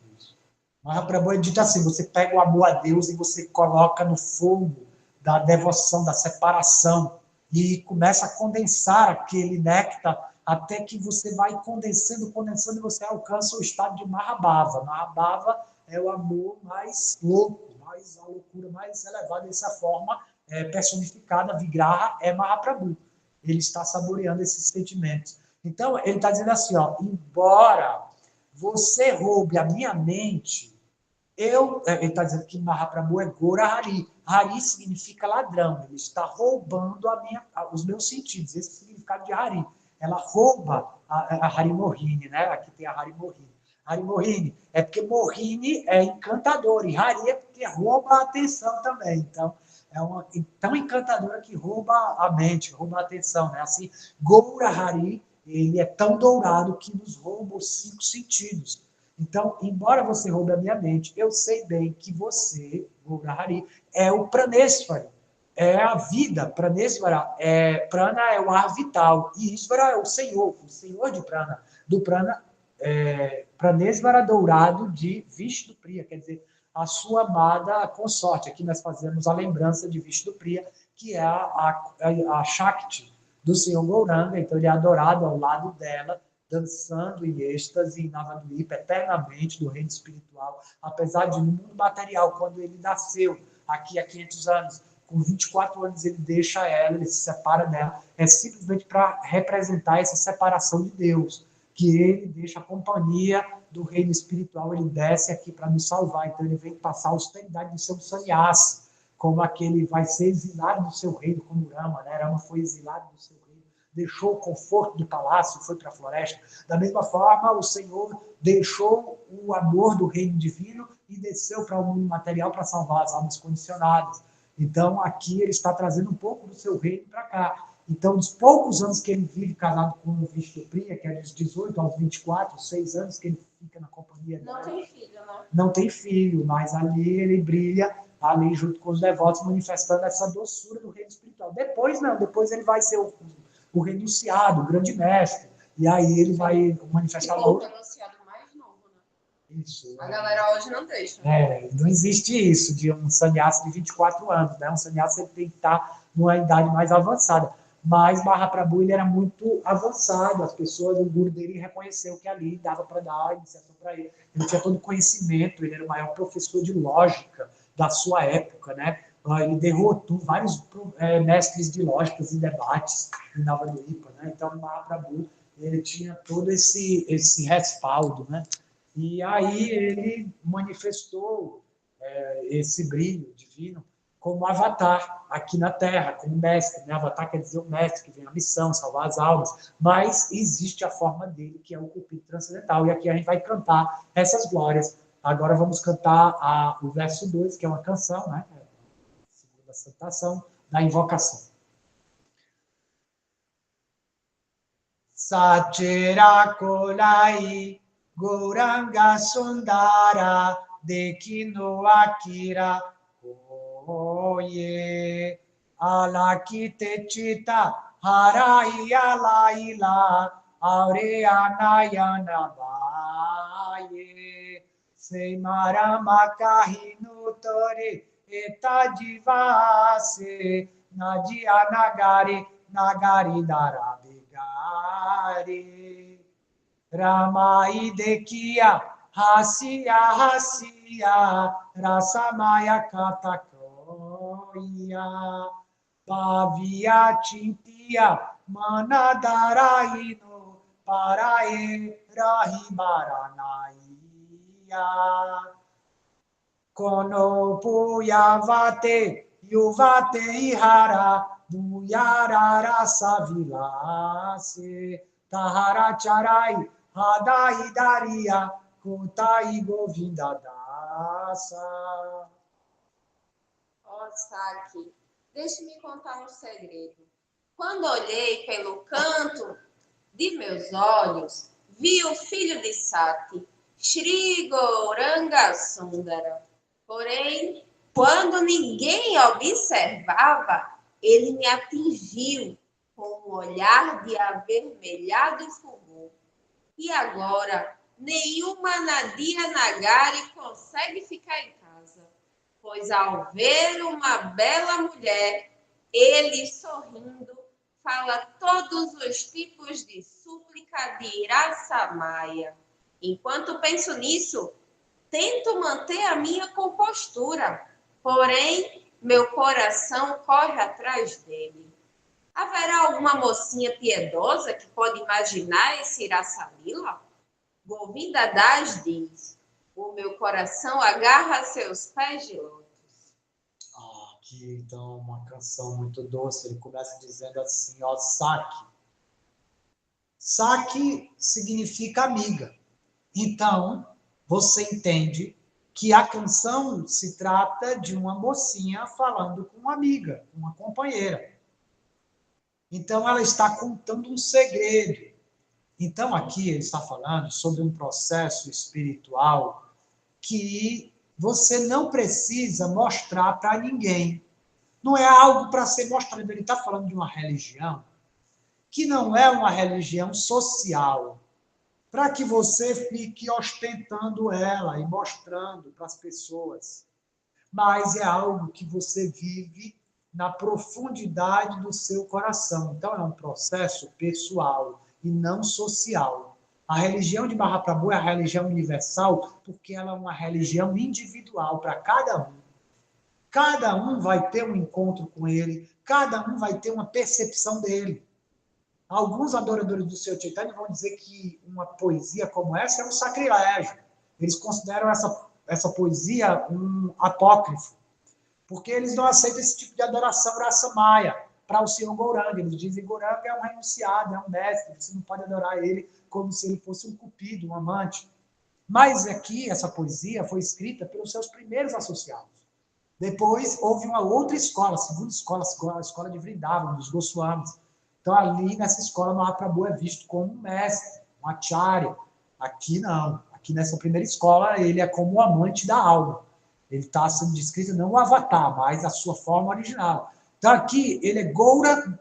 Mahaprabhu ele diz assim, você pega o amor a Deus e você coloca no fogo da devoção, da separação, e começa a condensar aquele néctar, até que você vai condensando, condensando, e você alcança o estado de Mahabhava. Mahabhava é o amor mais louco, mais a loucura mais elevada, dessa forma personificada. Vigraha é Mahaprabhu. Ele está saboreando esses sentimentos. Então, ele está dizendo assim, ó, embora você roube a minha mente, ele está dizendo que Mahaprabhu é Gora Hari. Hari significa ladrão. Ele está roubando os meus sentidos. Esse é o significado de Hari. Ela rouba a Hari Mohini, né? Aqui tem a Hari Mohini. Hari Mohini é porque Mohini é encantadora e Hari é porque rouba a atenção também. Então, é uma tão encantadora que rouba a mente, rouba a atenção, né? Assim, Goura Hari, ele é tão dourado que nos rouba os 5 sentidos. Então, embora você roube a minha mente, eu sei bem que você, Goura Hari, é o Praneshwari, é a vida. Pranesvara Prana é o ar vital, e Isvara é o Senhor de Prana. Do Prana, Pranesvara dourado de Vishnupriya, quer dizer, a sua amada consorte. Aqui nós fazemos a lembrança de Vishnupriya, que é a Shakti do Senhor Gauranga, então ele é adorado ao lado dela, dançando em êxtase em Navadvipa eternamente do reino espiritual, apesar de no mundo material, quando ele nasceu aqui há 500 anos, com 24 anos ele deixa ela, ele se separa dela, é simplesmente para representar essa separação de Deus, que ele deixa a companhia do reino espiritual, ele desce aqui para nos salvar, então ele vem passar a austeridade de ser um sannyasi, como aquele vai ser exilado do seu reino, como Rama, né? Rama foi exilado do seu reino, deixou o conforto do palácio e foi para a floresta. Da mesma forma, o Senhor deixou o amor do reino divino e desceu para o mundo material para salvar as almas condicionadas. Então, aqui ele está trazendo um pouco do seu reino para cá. Então, dos poucos anos que ele vive casado com o Vishnupriya, que é dos 18 aos 24, 6 anos que ele fica na companhia dela. Não tem filho, né? Não tem filho, mas ali ele brilha, ali junto com os devotos, manifestando essa doçura do reino espiritual. Depois não, depois ele vai ser o renunciado, o grande mestre. E aí ele vai manifestar... O renunciado mais novo, né? Isso. A galera hoje não deixa. Não existe isso de um sannyasi de 24 anos, né? Um sannyasi tem que estar numa idade mais avançada. Mas Mahaprabhu ele era muito avançado, as pessoas, o guru dele reconheceu que ali dava para dar a iniciação para ele. Ele tinha todo o conhecimento, ele era o maior professor de lógica da sua época, né? Ele derrotou vários mestres de lógicas e debates em Navadvipa, né? Então, Mahaprabhu ele tinha todo esse respaldo, né? E aí ele manifestou esse brilho divino como avatar aqui na Terra, como mestre. Né? Avatar quer dizer o mestre, que vem a missão, salvar as almas. Mas existe a forma dele, que é o Cupido transcendental. E aqui a gente vai cantar essas glórias. Agora vamos cantar o verso 2, que é uma canção, né? Segunda citação da invocação. Sachera Kolai Gauranga Sundara Dekino Akira Oye Alakite Chita Harai Alaila Aureanayana Baye Seimara Kahinu Tori Etadivase Nadia Nagari Darabigari Ramai Dekia Hasia Rasamaya Katakoya Pavia Chintia Manadaraino Parae Rahimaranaya Kono Puyavate Yuvate Ihara Buyara Rasa Vilase Tahara Charai Hadai Daria Kutai Govinda Dasa. Ó, Saki, deixe-me contar um segredo. Quando olhei pelo canto de meus olhos, vi o filho de Sati, Shri Gauranga Sundara. Porém, quando ninguém observava, ele me atingiu com um olhar de avermelhado fulgor. E agora nenhuma Nadia Nagari consegue ficar em casa, pois ao ver uma bela mulher, ele, sorrindo, fala todos os tipos de súplica de Iraçamaia. Enquanto penso nisso, tento manter a minha compostura, porém, meu coração corre atrás dele. Haverá alguma mocinha piedosa que pode imaginar esse Iraçalila? Govinda Das diz: o meu coração agarra seus pés de lótus. Aqui, então, uma canção muito doce. Ele começa dizendo assim, ó, Saki. Saki significa amiga. Então, você entende que a canção se trata de uma mocinha falando com uma amiga, uma companheira. Então, ela está contando um segredo. Então, aqui ele está falando sobre um processo espiritual que você não precisa mostrar para ninguém. Não é algo para ser mostrado. Ele está falando de uma religião que não é uma religião social, para que você fique ostentando ela e mostrando para as pessoas. Mas é algo que você vive na profundidade do seu coração. Então, é um processo pessoal e não social. A religião de Mahaprabhu é a religião universal porque ela é uma religião individual para cada um. Cada um vai ter um encontro com ele, cada um vai ter uma percepção dele. Alguns adoradores do Senhor Chaitanya vão dizer que uma poesia como essa é um sacrilégio. Eles consideram essa poesia um apócrifo, porque eles não aceitam esse tipo de adoração raça-maia para o Senhor Gauranga. Eles dizem que Gauranga é um renunciado, é um mestre, você não pode adorar ele como se ele fosse um cupido, um amante. Mas aqui, essa poesia foi escrita pelos seus primeiros associados. Depois, houve uma outra escola, a segunda escola, a escola de Vrindavan, dos Goswamis. Então, ali, nessa escola, Mahaprabhu é visto como um mestre, um acharya. Aqui, não. Aqui, nessa primeira escola, ele é como o amante da alma. Ele está sendo descrito não o avatar, mas a sua forma original. Então, aqui, ele é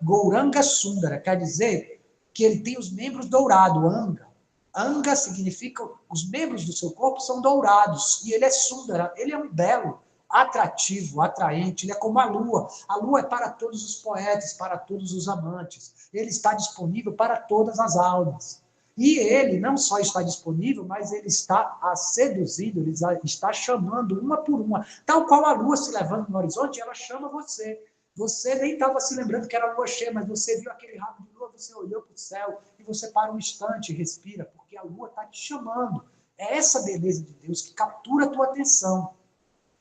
Gauranga Sundara, quer dizer que ele tem os membros dourados, Anga. Anga significa os membros do seu corpo são dourados, e ele é Sundara, ele é um belo, atrativo, atraente, ele é como a lua. A lua é para todos os poetas, para todos os amantes. Ele está disponível para todas as almas. E ele não só está disponível, mas ele está seduzindo, ele está chamando uma por uma. Tal qual a lua se levanta no horizonte, ela chama você. Você nem estava se lembrando que era lua cheia, mas você viu aquele rabo de lua, você olhou para o céu e você para um instante e respira, porque a lua está te chamando. É essa beleza de Deus que captura a tua atenção.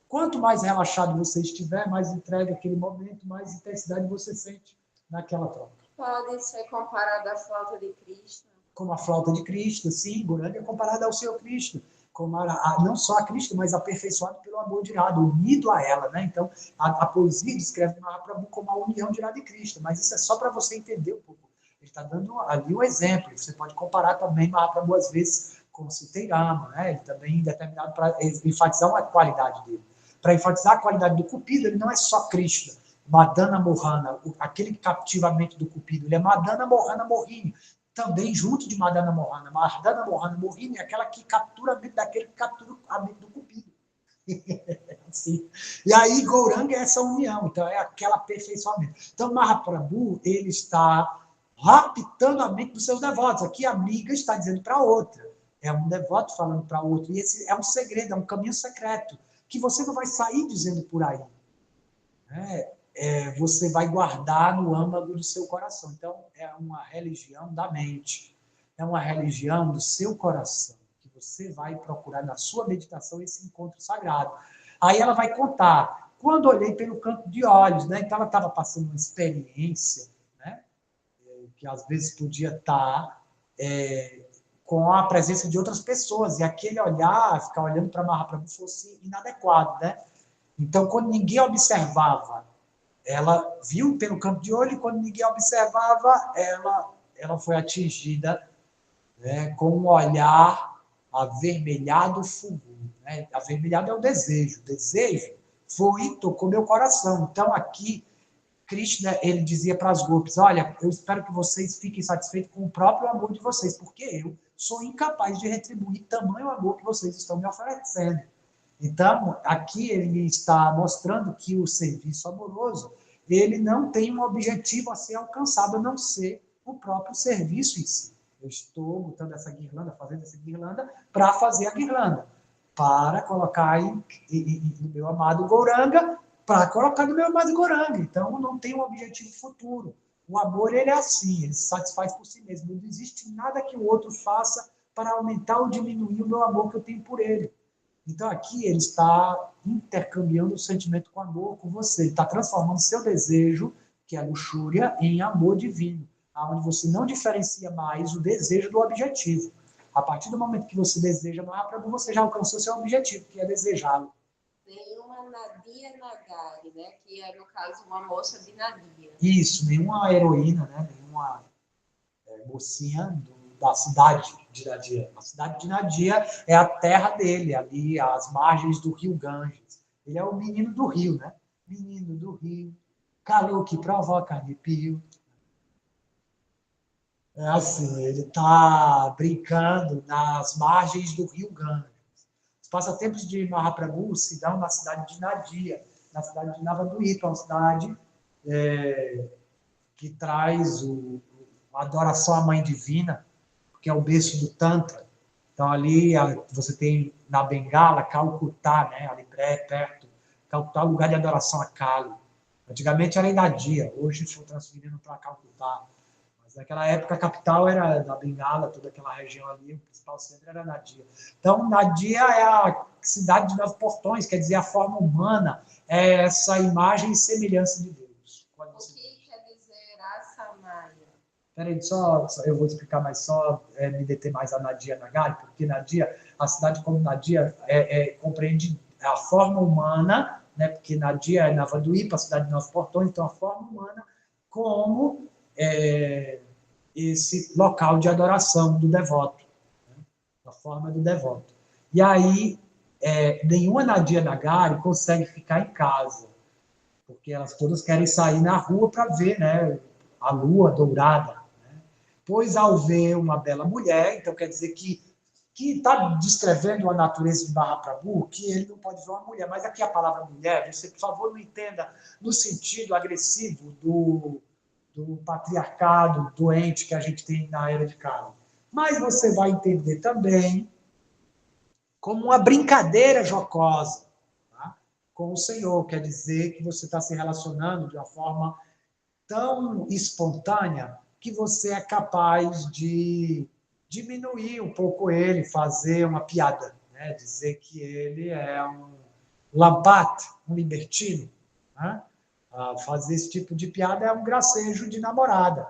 Quanto mais relaxado você estiver, mais entregue aquele momento, mais intensidade você sente naquela troca. Pode ser comparada à flauta de Krishna. Como a flauta de Cristo, sim, Gauranga é comparada ao Senhor Cristo, como não só a Cristo, mas aperfeiçoado pelo amor de Radha, unido a ela, né? Então, a poesia descreve Mahaprabhu como a união de Radha e Cristo, mas isso é só para você entender um pouco. Ele está dando ali um exemplo, você pode comparar também Mahaprabhu, às vezes, com Sitairama, né? Ele também é determinado para enfatizar uma qualidade dele. Para enfatizar a qualidade do Cupido, ele não é só Krishna, Madana Mohana, aquele que captiva a mente do Cupido, ele é Madana Mohana Mohini, também junto de Madana Mohana. Madana Mohana Mohini é aquela que captura a mente daquele que captura a mente do Cupido. Assim. E aí Gauranga é essa união, então é aquele aperfeiçoamento. Então Mahaprabhu, ele está raptando a mente dos seus devotos. Aqui a amiga está dizendo para outra. É um devoto falando para outro. E esse é um segredo, é um caminho secreto, que você não vai sair dizendo por aí. Você vai guardar no âmago do seu coração. Então, é uma religião da mente. É uma religião do seu coração, que você vai procurar na sua meditação esse encontro sagrado. Aí ela vai contar. Quando olhei pelo canto de olhos, né? Então ela estava passando uma experiência, né? Que às vezes podia estar com a presença de outras pessoas, e aquele olhar, ficar olhando para Mahaprabhu fosse inadequado, né? Então, quando ninguém observava, ela viu pelo campo de olho, e quando ninguém observava, ela foi atingida, né, com um olhar avermelhado fulgor. Né? Avermelhado é o desejo. O desejo foi e tocou meu coração. Então, aqui, Krishna, ele dizia para as golpes, olha, eu espero que vocês fiquem satisfeitos com o próprio amor de vocês, porque eu sou incapaz de retribuir tamanho amor que vocês estão me oferecendo. Então, aqui ele está mostrando que o serviço amoroso, ele não tem um objetivo a ser alcançado, a não ser o próprio serviço em si. Eu estou botando essa guirlanda, fazendo essa guirlanda, para fazer a guirlanda, para colocar no meu amado Gauranga, para colocar no meu amado Gauranga. Então, não tem um objetivo futuro. O amor, ele é assim, ele se satisfaz por si mesmo. Não existe nada que o outro faça para aumentar ou diminuir o meu amor que eu tenho por ele. Então, aqui ele está intercambiando o sentimento com amor com você. Ele está transformando seu desejo, que é luxúria, em amor divino, onde você não diferencia mais o desejo do objetivo. A partir do momento que você deseja Mahaprabhu, você já alcançou seu objetivo, que é desejá-lo. Nenhuma Nadia Nagari, né? Que é, no caso, uma moça de Nadia. Isso, nenhuma heroína, né? Nenhuma mocinha da cidade de Nadia. A cidade de Nadia é a terra dele, ali, às margens do rio Ganges. Ele é o menino do rio, né? Menino do rio, calor que provoca arrepio. É assim, ele está brincando nas margens do rio Ganges. Os passatempos de Mahaprabhu se dão na cidade de Nadia, na cidade de Navaduipa, uma cidade que traz a adoração à Mãe Divina, que é o berço do Tantra. Então, ali você tem, na Bengala, Calcutá, né? Ali perto. Calcutá é o lugar de adoração a Kali. Antigamente era em Nadia, hoje foi transferindo para Calcutá. Mas naquela época a capital era na Bengala, toda aquela região ali, o principal centro era Nadia. Então, Nadia é a cidade de 9 portões, quer dizer, a forma humana, é essa imagem e semelhança de Deus. O que quer dizer Rasamaya? Peraí, só eu vou explicar mais, me deter mais a Nadia Nagari, porque Nadia, a cidade como Nadia compreende a forma humana, né, porque Nadia é Navaduipa, a cidade de 9 portões, então a forma humana como esse local de adoração do devoto, né, a forma do devoto. E aí, nenhuma Nadia Nagari consegue ficar em casa, porque elas todas querem sair na rua para ver, né, a lua dourada. Pois ao ver uma bela mulher, então quer dizer que está descrevendo a natureza de Mahaprabhu, que ele não pode ver uma mulher. Mas aqui a palavra mulher, você, por favor, não entenda no sentido agressivo do patriarcado doente que a gente tem na era de Kali. Mas você vai entender também como uma brincadeira jocosa, tá, com o Senhor. Quer dizer que você está se relacionando de uma forma tão espontânea que você é capaz de diminuir um pouco ele, fazer uma piada, né? Dizer que ele é um lampat, um libertino. Né? Fazer esse tipo de piada é um gracejo de namorada.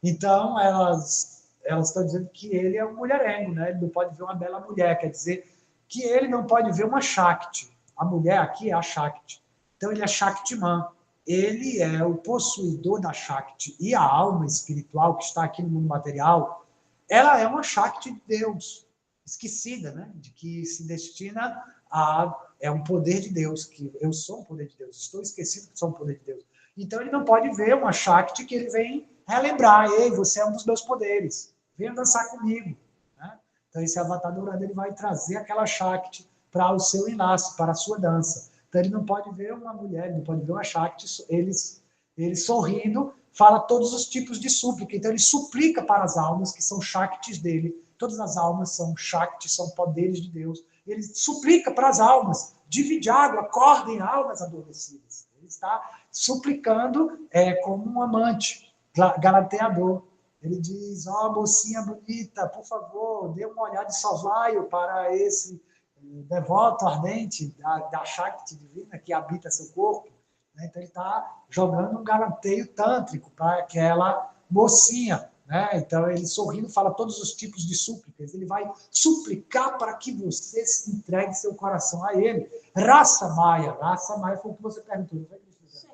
Então, elas estão dizendo que ele é um mulherengo, né? Ele não pode ver uma bela mulher, quer dizer que ele não pode ver uma Shakti. A mulher aqui é a Shakti. Então, ele é Shaktiman. Ele é o possuidor da Shakti. E a alma espiritual que está aqui no mundo material, ela é uma Shakti de Deus, esquecida, né? De que se destina a... É um poder de Deus, que eu sou um poder de Deus, estou esquecido que sou um poder de Deus. Então, ele não pode ver uma Shakti que ele vem relembrar. Ei, você é um dos meus poderes, venha dançar comigo. Né? Então, esse avatar dourado ele vai trazer aquela Shakti para o seu enlace, para a sua dança. Então, ele não pode ver uma mulher, ele não pode ver uma Shakti, ele sorrindo, fala todos os tipos de súplica. Então, ele suplica para as almas que são Shaktis dele. Todas as almas são Shaktis, são poderes de Deus. Ele suplica para as almas, divide água, acordem almas adormecidas. Ele está suplicando como um amante, galanteador. Ele diz, mocinha bonita, por favor, dê uma olhada de soslaio para esse devoto ardente da Shakti divina que habita seu corpo. Então, ele está jogando um galanteio tântrico para aquela mocinha. Né? Então, ele sorrindo fala todos os tipos de súplicas. Ele vai suplicar para que você se entregue seu coração a ele. Raça Maya foi o que você perguntou. Não foi isso?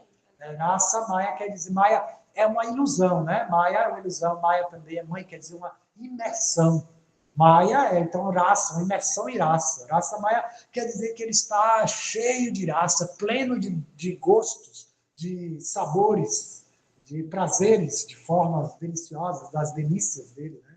Raça Maya quer dizer, Maya é uma ilusão, né? Maya é uma ilusão, Maya também é mãe, quer dizer uma imersão. Maya é, então, raça, uma imersão em raça. Raça Maya quer dizer que ele está cheio de raça, pleno de gostos, de sabores, de prazeres, de formas deliciosas, das delícias dele. Né?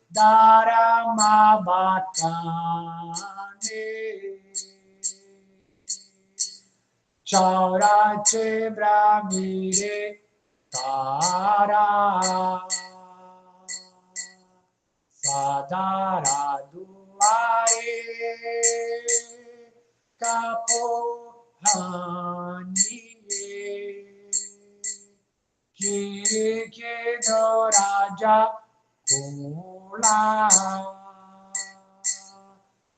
Dharma Bhatane Chaurache Brahmire Tara Sadara Duare Kapohaniye Kirikedo Raja Kula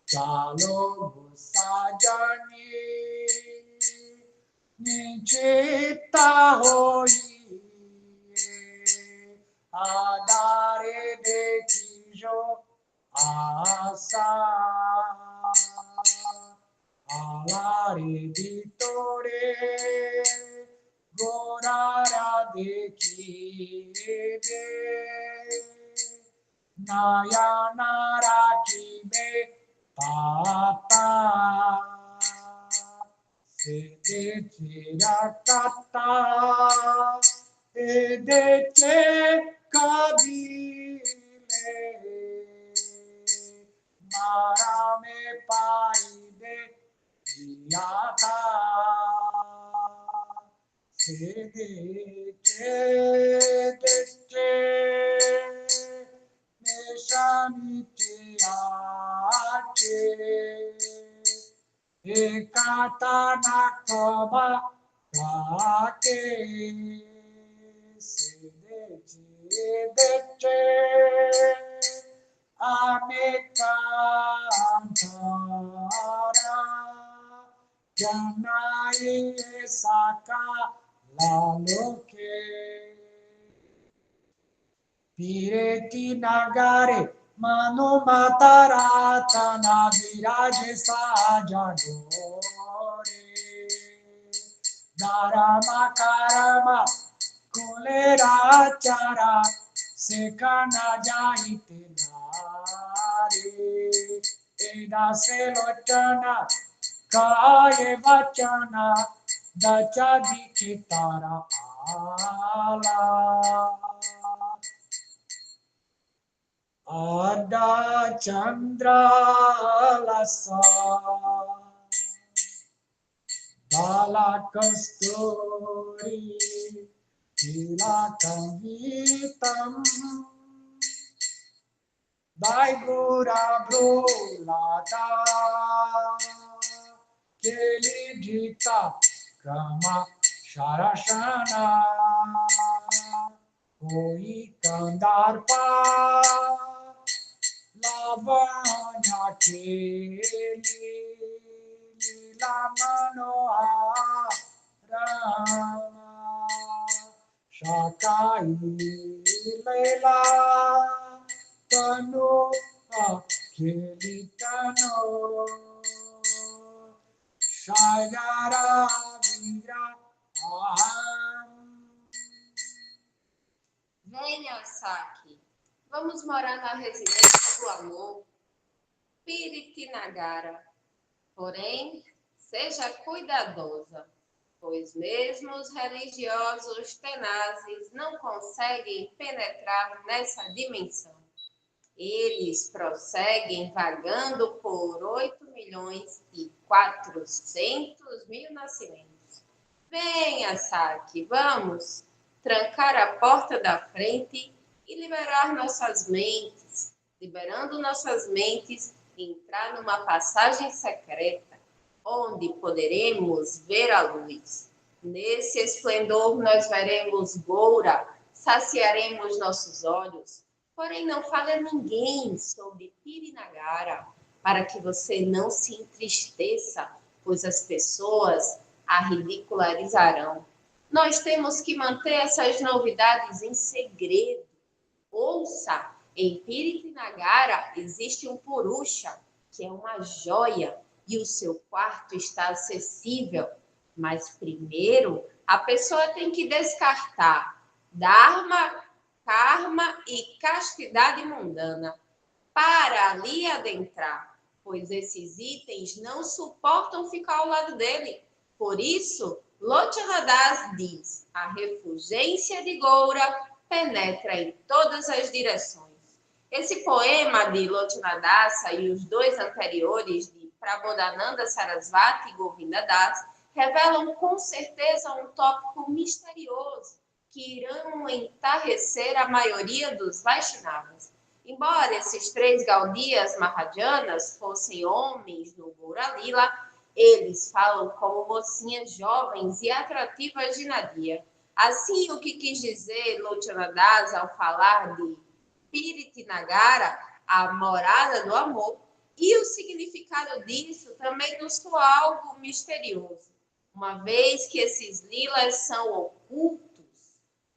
Chalo Sajani Nichita Hoi Adare Dekijo Asa Alare Vitore Gorara Dekide Nayanara Kibe Pata Sede Chirakata Edete Kabile Marame Paide Yata Sedete Neshamitiate Ekata Nakaba Kake Sedete Amekantara Janai Saka Laloke Pireti Nagare Manu Matarata Naviraje Sajadore Dharma Karama Kolera Chara Sekana Jahite Nare Eda Selotana Kaye Vachana Dacha Dikitara Ala Ada Chandra Lasa Bala Kasturi Tilakam Vitam Daigura Brulata Kelidita Kama Sharashana Koi Kandarpa Lavanya Keli Lila Manohara Shakai Leila Tanu Kelitano Shayara Vira Aham. Venha, Saki. Vamos morar na residência do amor, Piritinagara. Porém, seja cuidadosa, pois mesmo os religiosos tenazes não conseguem penetrar nessa dimensão. Eles prosseguem vagando por 8.400.000 nascimentos. Venha, Saki, vamos trancar a porta da frente e liberando nossas mentes, entrar numa passagem secreta, onde poderemos ver a luz. Nesse esplendor nós veremos Goura, saciaremos nossos olhos, porém não fale a ninguém sobre Pirinagara, para que você não se entristeça, pois as pessoas a ridicularizarão. Nós temos que manter essas novidades em segredo. Ouça, em Piritinagara existe um Purusha, que é uma joia, e o seu quarto está acessível. Mas primeiro, a pessoa tem que descartar Dharma, Karma e castidade mundana para ali adentrar, pois esses itens não suportam ficar ao lado dele. Por isso, Lochanadas diz, a refulgência de Goura penetra em todas as direções. Esse poema de Lotunadasa e os dois anteriores de Prabodhananda Sarasvati e Govinda Das revelam com certeza um tópico misterioso que irão entarrecer a maioria dos Vaishnavas. Embora esses três Gaudiyas Mahajanas fossem homens no Gaura Lila, eles falam como mocinhas jovens e atrativas de Nadia. Assim, o que quis dizer Lotunadasa ao falar de Piriti Nagara, a morada do amor, e o significado disso também nos soa algo misterioso, uma vez que esses lilas são ocultos,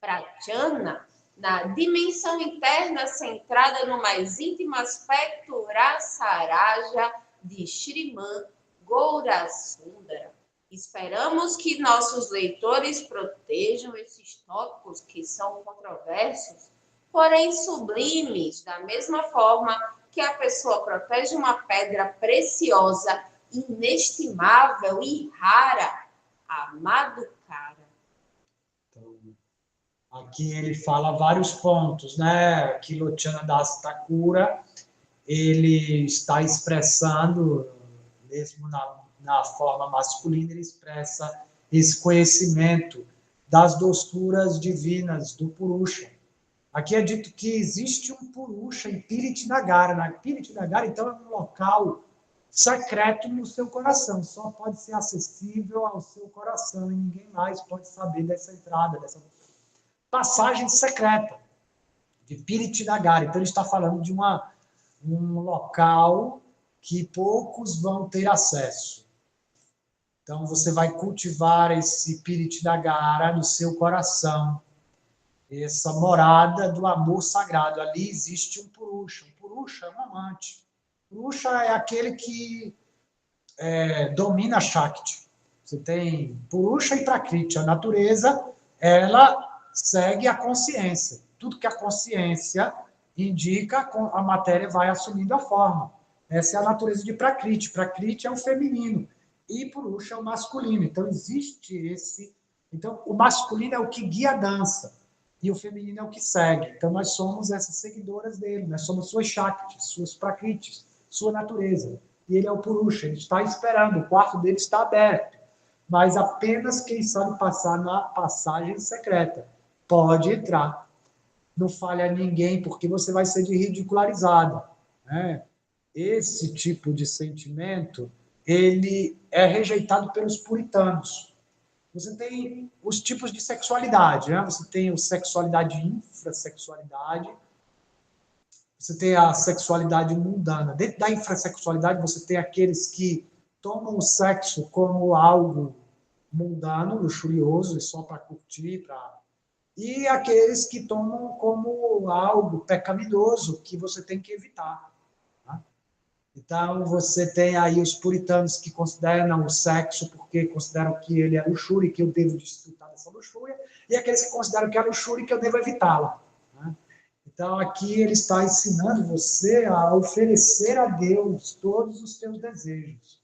prathyana, na dimensão interna centrada no mais íntimo aspecto Rasaraja de Shriman Gaurasundara. Esperamos que nossos leitores protejam esses tópicos que são controversos, porém sublimes, da mesma forma que a pessoa protege uma pedra preciosa, inestimável e rara, a Madhukara. Então, aqui ele fala vários pontos, né? Aqui Lotunadasa Thakura, ele está expressando, mesmo na forma masculina, ele expressa esse conhecimento das doçuras divinas do Purusha. Aqui é dito que existe um Purusha em Piriti Nagara. Piriti Nagara, então, é um local secreto no seu coração. Só pode ser acessível ao seu coração e ninguém mais pode saber dessa entrada, dessa passagem secreta de Piriti Nagara. Então, ele está falando de um local que poucos vão ter acesso. Então, você vai cultivar esse Piriti Nagara no seu coração, essa morada do amor sagrado. Ali existe um Purusha. Um Purusha é um amante. Purusha é aquele que domina a Shakti. Você tem Purusha e Prakriti. A natureza, ela segue a consciência. Tudo que a consciência indica, a matéria vai assumindo a forma. Essa é a natureza de Prakriti. Prakriti é o feminino e Purusha é o masculino. Então, existe esse... Então, o masculino é o que guia a dança e o feminino é o que segue. Então, nós somos essas seguidoras dele, nós somos suas Shaktis, suas Prakritis, sua natureza. E ele é o Purusha, ele está esperando, o quarto dele está aberto. Mas apenas quem sabe passar na passagem secreta pode entrar. Não falha ninguém, porque você vai ser ridicularizado, né? Esse tipo de sentimento, ele é rejeitado pelos puritanos. Você tem os tipos de sexualidade, né? Você tem a sexualidade infrassexualidade, você tem a sexualidade mundana. Dentro da infrassexualidade, você tem aqueles que tomam o sexo como algo mundano, luxurioso, e só para curtir, e aqueles que tomam como algo pecaminoso, que você tem que evitar. Tá? Então, você tem aí os puritanos que consideram o sexo porque consideram que ele é luxúria e que eu devo desfrutar dessa luxúria, e aqueles que consideram que é luxúria e que eu devo evitá-la. Né? Então, aqui ele está ensinando você a oferecer a Deus todos os teus desejos.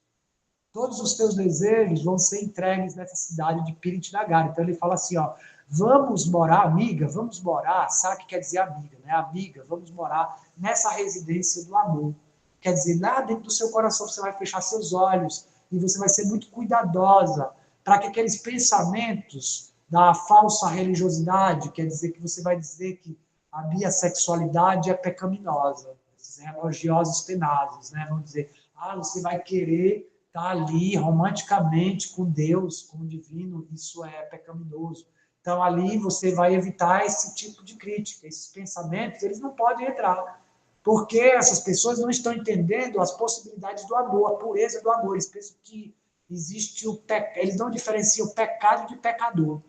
Todos os teus desejos vão ser entregues nessa cidade de Piriti Nagara. Então, ele fala assim, ó, vamos morar, amiga, vamos morar, sabe o que quer dizer amiga, né? Amiga, vamos morar nessa residência do amor. Quer dizer, lá dentro do seu coração você vai fechar seus olhos e você vai ser muito cuidadosa para que aqueles pensamentos da falsa religiosidade, quer dizer que você vai dizer que a bissexualidade é pecaminosa. Esses religiosos tenazes, né? Vão dizer, você vai querer estar ali romanticamente com Deus, com o divino, isso é pecaminoso. Então, ali você vai evitar esse tipo de crítica. Esses pensamentos, eles não podem entrar. Porque essas pessoas não estão entendendo as possibilidades do amor, a pureza do amor. Eles pensam que existe o pecado. Eles não diferenciam pecado de pecador.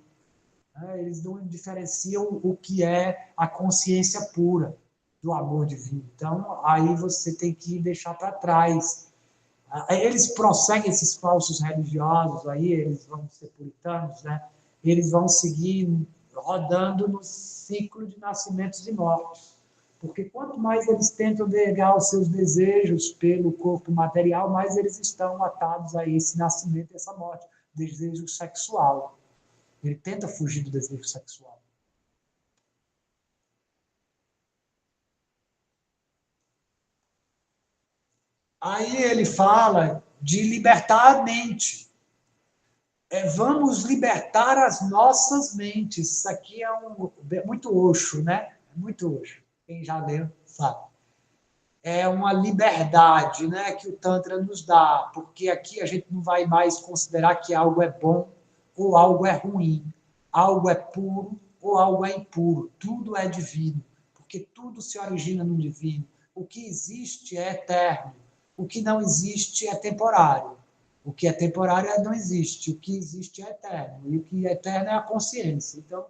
Eles não diferenciam o que é a consciência pura do amor divino. Então, aí você tem que deixar para trás. Eles prosseguem, esses falsos religiosos, aí eles vão ser puritanos, né? Eles vão seguir rodando no ciclo de nascimentos e mortes. Porque quanto mais eles tentam negar os seus desejos pelo corpo material, mais eles estão atados a esse nascimento e essa morte, desejo sexual. Ele tenta fugir do desejo sexual. Aí ele fala de libertar a mente. Vamos libertar as nossas mentes. Isso aqui é muito Osho, né? É muito Osho. Quem já leu sabe. É uma liberdade, né, que o Tantra nos dá, porque aqui a gente não vai mais considerar que algo é bom ou algo é ruim, algo é puro ou algo é impuro, tudo é divino, porque tudo se origina no divino. O que existe é eterno, o que não existe é temporário. O que é temporário não existe, o que existe é eterno, e o que é eterno é a consciência. Então,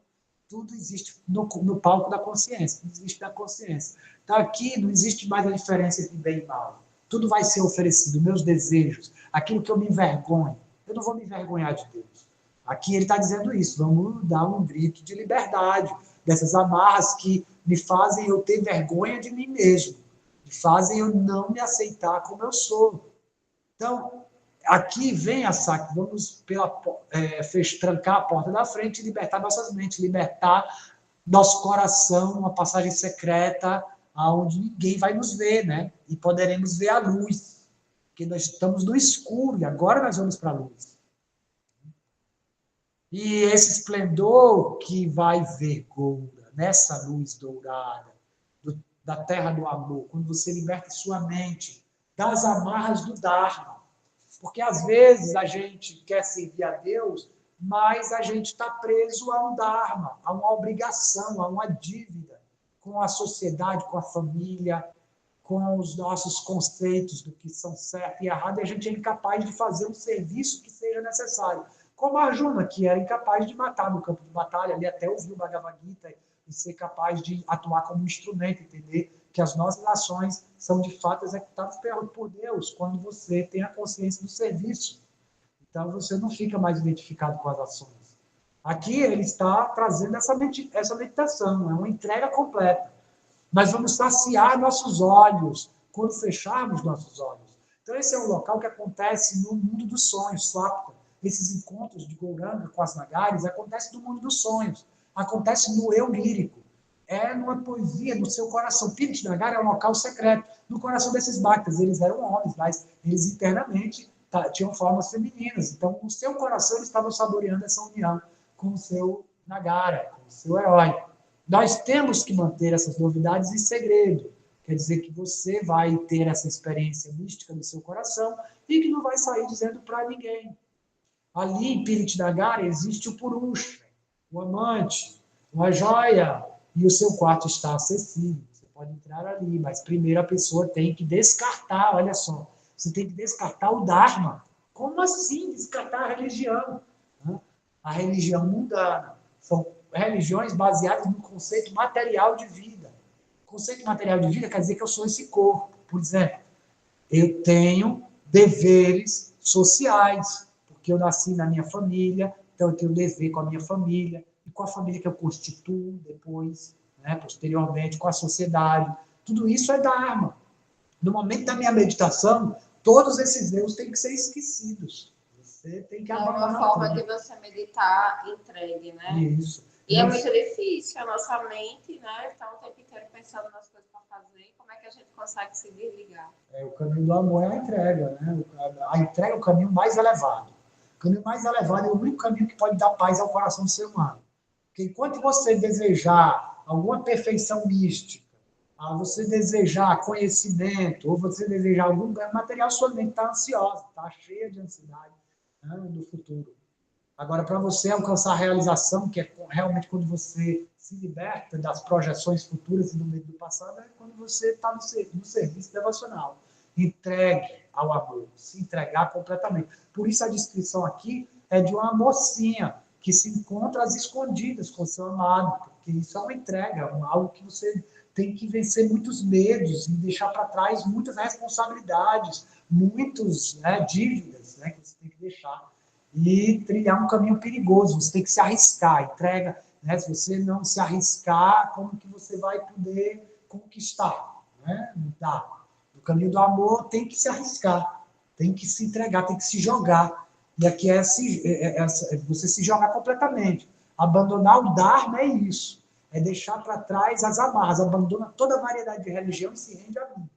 tudo existe no palco da consciência, tudo existe na consciência. Então, aqui não existe mais a diferença entre bem e mal. Tudo vai ser oferecido, meus desejos, aquilo que eu me envergonho. Eu não vou me envergonhar de Deus. Aqui ele está dizendo isso, vamos dar um grito de liberdade, dessas amarras que me fazem eu ter vergonha de mim mesmo, me fazem eu não me aceitar como eu sou. Então, aqui vem a saque, vamos trancar a porta da frente e libertar nossas mentes, libertar nosso coração, uma passagem secreta, aonde ninguém vai nos ver, né? E poderemos ver a luz, porque nós estamos no escuro e agora nós vamos para a luz. E esse esplendor que vai vergoura nessa luz dourada da terra do amor, quando você liberta sua mente das amarras do Dharma. Porque às vezes a gente quer servir a Deus, mas a gente está preso a um Dharma, a uma obrigação, a uma dívida com a sociedade, com a família, com os nossos conceitos do que são certo e errado, e a gente é incapaz de fazer um serviço que seja necessário. Como a Arjuna, que era incapaz de matar no campo de batalha, ali até ouvir o Bhagavad Gita e ser capaz de atuar como instrumento, entender que as nossas ações são de fato executadas por Deus, quando você tem a consciência do serviço. Então você não fica mais identificado com as ações. Aqui ele está trazendo essa meditação, é uma entrega completa. Nós vamos saciar nossos olhos quando fecharmos nossos olhos. Então esse é um local que acontece no mundo dos sonhos, Swapta. Esses encontros de Gauranga com as Nagaris acontecem no mundo dos sonhos, acontece no eu lírico. É numa poesia, no seu coração. Pirit Nagara é um local secreto. No coração desses bhaktas, eles eram homens, mas eles internamente tinham formas femininas. Então, no seu coração, eles estavam saboreando essa união com o seu Nagara, com o seu herói. Nós temos que manter essas novidades em segredo. Quer dizer que você vai ter essa experiência mística no seu coração e que não vai sair dizendo para ninguém. Ali em Pirit Nagara existe o Purusha, o amante, uma joia, e o seu quarto está acessível. Você pode entrar ali, mas primeiro a pessoa tem que descartar, olha só, você tem que descartar o Dharma. Como assim descartar a religião? A religião mundana. São religiões baseadas no conceito material de vida. O conceito material de vida quer dizer que eu sou esse corpo. Por exemplo, eu tenho deveres sociais, porque eu nasci na minha família, então eu tenho dever com a minha família, e com a família que eu constituo depois, né, posteriormente, com a sociedade. Tudo isso é Dharma. No momento da minha meditação, todos esses erros têm que ser esquecidos. Você tem que abandonar. É uma forma de você meditar entregue, né? Isso. E é muito difícil, a nossa mente, né? Está o tempo inteiro pensando nas coisas para fazer, como é que a gente consegue se desligar? O caminho do amor é a entrega, né? A entrega é o caminho mais elevado. O caminho mais elevado é o único caminho que pode dar paz ao coração do ser humano. Porque enquanto você desejar alguma perfeição mística, você desejar conhecimento, ou você desejar algum ganho material, sua mente está ansiosa, está cheia de ansiedade, né, no futuro. Agora, para você alcançar a realização, que é realmente quando você se liberta das projeções futuras e do medo do passado, é quando você está no serviço devocional. Entregue ao amor, se entregar completamente. Por isso a descrição aqui é de uma mocinha que se encontra às escondidas com o seu amado, porque isso é uma entrega, algo que você tem que vencer muitos medos e deixar para trás muitas responsabilidades, muitas dívidas, né, que você tem que deixar. E trilhar um caminho perigoso, você tem que se arriscar, entrega, né? Se você não se arriscar, como que você vai poder conquistar? Né? Não dá. No caminho do amor tem que se arriscar, tem que se entregar, tem que se jogar. E aqui é você se jogar completamente. Abandonar o Dharma é isso, é deixar para trás as amarras, abandona toda a variedade de religião e se rende a mim.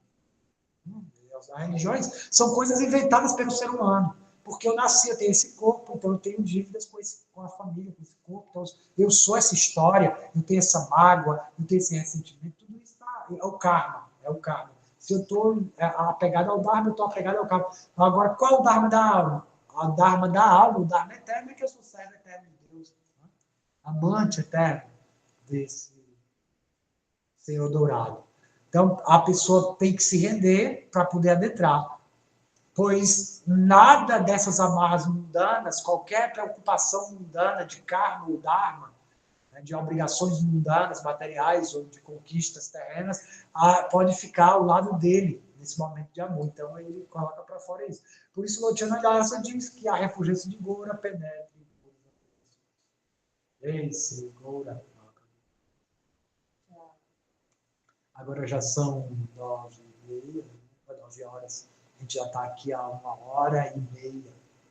As religiões são coisas inventadas pelo ser humano. Porque eu nasci, eu tenho esse corpo, então eu tenho dívidas com a família, com esse corpo. Então, eu sou essa história, eu tenho essa mágoa, eu tenho esse ressentimento. Tudo isso é o karma, é o karma. Se eu estou apegado ao Dharma, eu estou apegado ao karma. Agora, qual é o Dharma da alma? O Dharma da alma, o Dharma eterno é que eu sou servo eterno de Deus. Né? Amante eterno desse Senhor dourado. Então, a pessoa tem que se render para poder adentrar. Pois nada dessas amarras mundanas, qualquer preocupação mundana de karma ou dharma, né, de obrigações mundanas, materiais ou de conquistas terrenas, pode ficar ao lado dele nesse momento de amor. Então, ele coloca para fora isso. Por isso, Lotiana Gyasa diz que a refulgência de Goura penetre. Esse, Goura. Agora já são 9h30, 9 horas. A gente já está aqui há 1h30,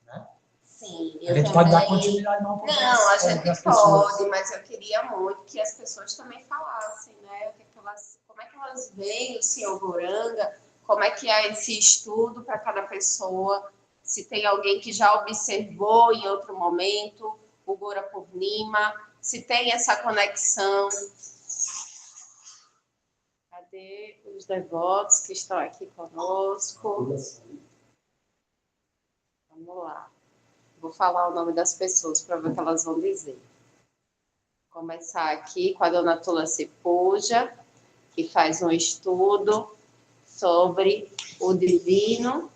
né? Sim, a gente pode dar continuidade, não? Não, a gente pode, mas eu queria muito que as pessoas também falassem, né? Como é que elas veem o Senhor Gouranga, como é que é esse estudo para cada pessoa, se tem alguém que já observou em outro momento o Goura Purnima, se tem essa conexão. Cadê os devotos que estão aqui conosco? Vamos lá. Vou falar o nome das pessoas para ver o que elas vão dizer. Vou começar aqui com a dona Tulasi Puja, que faz um estudo sobre o divino,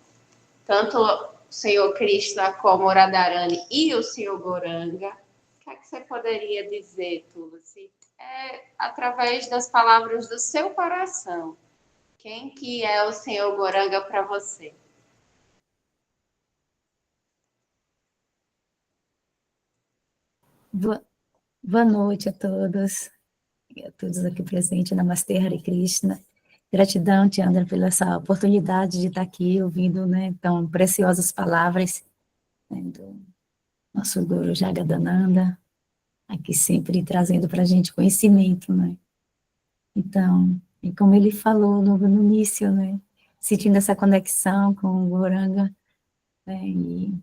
tanto o Senhor Krishna como o Radharani e o Senhor Gouranga. O que é que você poderia dizer, Tulasi? Através das palavras do seu coração. Quem que é o Senhor Gouranga para você? Boa noite a todos e a todos aqui presentes. Namastê, Hare Krishna. Gratidão, Tiandra, pela essa oportunidade de estar aqui ouvindo, né, tão preciosas palavras, né, do nosso Guru Jagadananda, aqui sempre trazendo para a gente conhecimento, né? Então, e como ele falou no início, né, sentindo essa conexão com o Goranga, né, e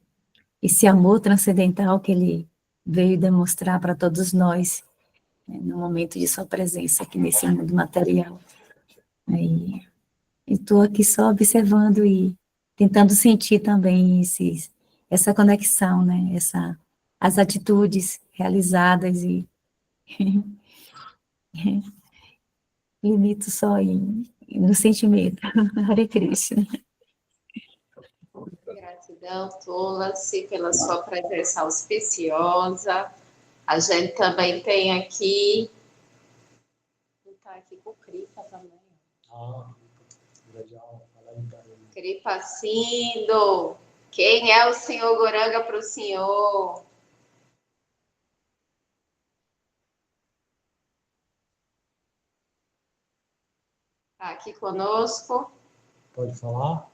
esse amor transcendental que ele veio demonstrar para todos nós, né, no momento de sua presença aqui nesse mundo material. E estou aqui só observando e tentando sentir também essa conexão, né, as atitudes realizadas e limito só no sentimento. Hare Krishna. Gratidão, Tulasi, pela sua presença auspiciosa. A gente também tem aqui... Está aqui com o Kripa também. Kripa Sindo. Quem é o Senhor Gouranga para o senhor? Está aqui conosco. Pode falar?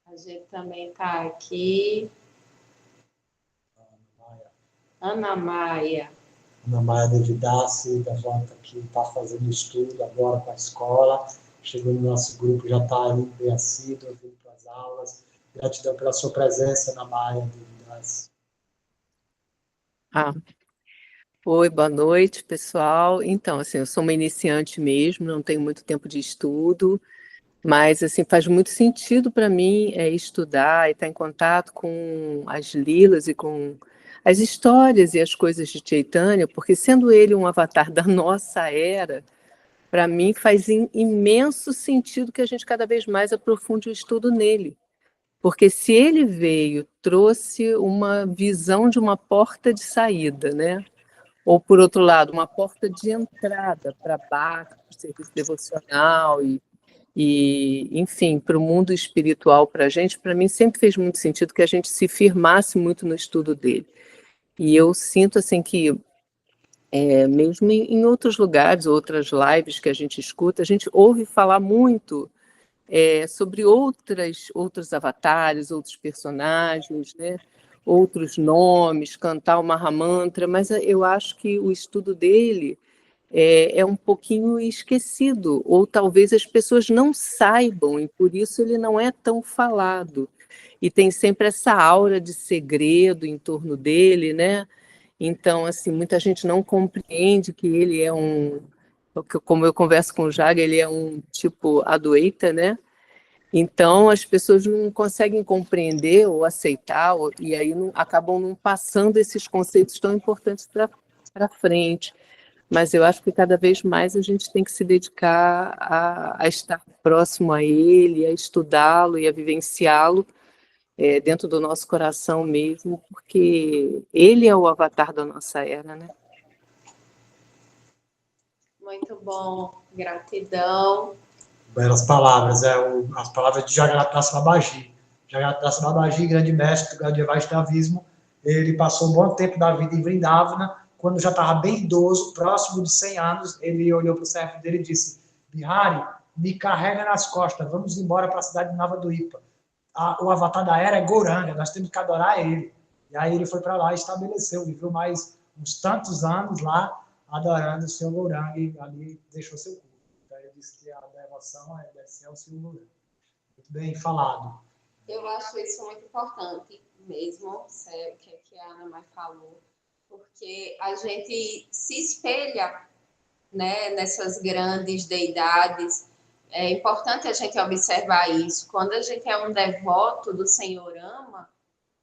A gente também está aqui. Ana Maia. Ana Maia Devidassi, da volta que está fazendo estudo agora com a escola. Chegou no nosso grupo, já está ali bem assíduo, vindo para as aulas. Gratidão pela sua presença, Ana Maia Devidassi. Oi, boa noite, pessoal. Então, assim, eu sou uma iniciante mesmo, não tenho muito tempo de estudo, mas, assim, faz muito sentido para mim estudar e estar em contato com as lilas e com as histórias e as coisas de Chaitanya, porque sendo ele um avatar da nossa era, para mim faz imenso sentido que a gente cada vez mais aprofunde o estudo nele. Porque se ele veio, trouxe uma visão de uma porta de saída, né? Ou, por outro lado, uma porta de entrada para baixo, para o serviço devocional enfim, para o mundo espiritual para a gente, para mim sempre fez muito sentido que a gente se firmasse muito no estudo dele. E eu sinto assim que, mesmo em outros lugares, outras lives que a gente escuta, a gente ouve falar muito sobre outros avatares, outros personagens, né? Outros nomes, cantar o Mahamantra, mas eu acho que o estudo dele é um pouquinho esquecido, ou talvez as pessoas não saibam, e por isso ele não é tão falado. E tem sempre essa aura de segredo em torno dele, né? Então, assim, muita gente não compreende que ele é como eu converso com o Jaga, ele é um tipo Adwaita, né? Então, as pessoas não conseguem compreender ou aceitar, e aí acabam não passando esses conceitos tão importantes para frente. Mas eu acho que cada vez mais a gente tem que se dedicar a estar próximo a ele, a estudá-lo e a vivenciá-lo dentro do nosso coração mesmo, porque ele é o avatar da nossa era, né? Muito bom, gratidão. Belas palavras, as palavras de Jagannatha Babaji. Jagannatha Babaji, grande mestre do Vaishnavismo, ele passou um bom tempo da vida em Vrindavana. Quando já estava bem idoso, próximo de 100 anos, ele olhou para o servo dele e disse: Bihari, me carrega nas costas, vamos embora para a cidade de Navadvipa. O avatar da era é Gauranga, nós temos que adorar ele. E aí ele foi para lá e estabeleceu, viveu mais uns tantos anos lá, adorando o Senhor Gauranga, e ali deixou seu corpo. Então ele disse que a devoção deve ser ao Senhor Gauranga. Muito bem falado. Eu acho isso muito importante mesmo, sério, que a Ana Mai falou, porque a gente se espelha, né, nessas grandes deidades. É importante a gente observar isso. Quando a gente é um devoto do Senhor Ama,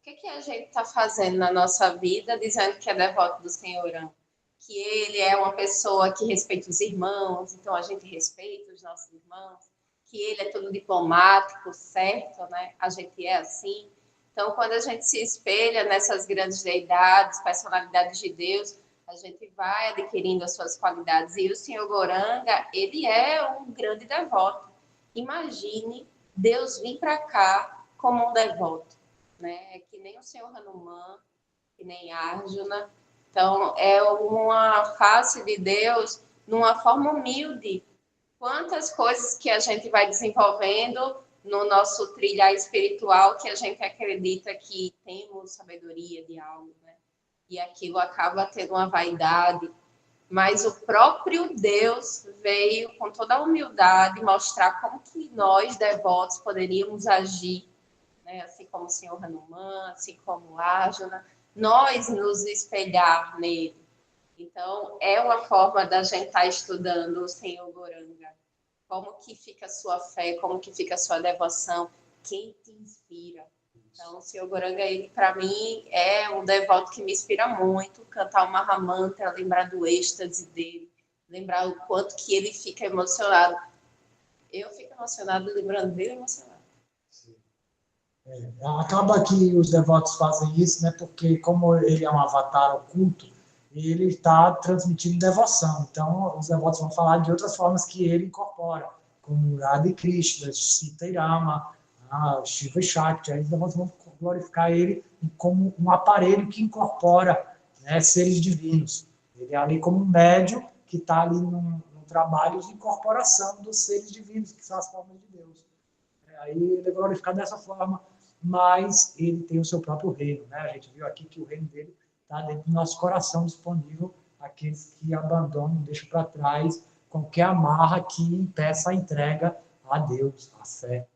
o que a gente está fazendo na nossa vida dizendo que é devoto do Senhor Ama? Que ele é uma pessoa que respeita os irmãos, então a gente respeita os nossos irmãos, que ele é todo diplomático, certo, né? A gente é assim. Então, quando a gente se espelha nessas grandes deidades, personalidades de Deus, a gente vai adquirindo as suas qualidades. E o Senhor Gauranga, ele é um grande devoto. Imagine Deus vir para cá como um devoto, né? Que nem o Senhor Hanuman, que nem Arjuna. Então, é uma face de Deus numa forma humilde. Quantas coisas que a gente vai desenvolvendo no nosso trilhar espiritual que a gente acredita que temos sabedoria de algo, né? E aquilo acaba tendo uma vaidade. Mas o próprio Deus veio com toda a humildade mostrar como que nós, devotos, poderíamos agir, né? Assim como o Senhor Hanuman, assim como Arjuna, nós nos espelhar nele. Então, é uma forma da gente estar estudando o Senhor Gauranga. Como que fica a sua fé, como que fica a sua devoção, quem te inspira. Então, o Senhor Gauranga, ele, para mim, é um devoto que me inspira muito. Cantar o Mahamantra, lembrar do êxtase dele, lembrar o quanto que ele fica emocionado. Eu fico emocionada lembrando dele emocionado. Acaba que os devotos fazem isso, né? Porque como ele é um avatar oculto, ele está transmitindo devoção. Então, os devotos vão falar de outras formas que ele incorpora, como Radha e Krishna, Sita e Rama, Shiva e Shakti. Aí os devotos vão glorificar ele como um aparelho que incorpora, né, seres divinos. Ele é ali como um médium que está ali num trabalho de incorporação dos seres divinos, que são as formas de Deus. Aí ele é glorificado dessa forma, mas ele tem o seu próprio reino, né? A gente viu aqui que o reino dele está dentro do nosso coração, disponível àqueles que abandonam, deixam para trás qualquer amarra que impeça a entrega a Deus, a fé,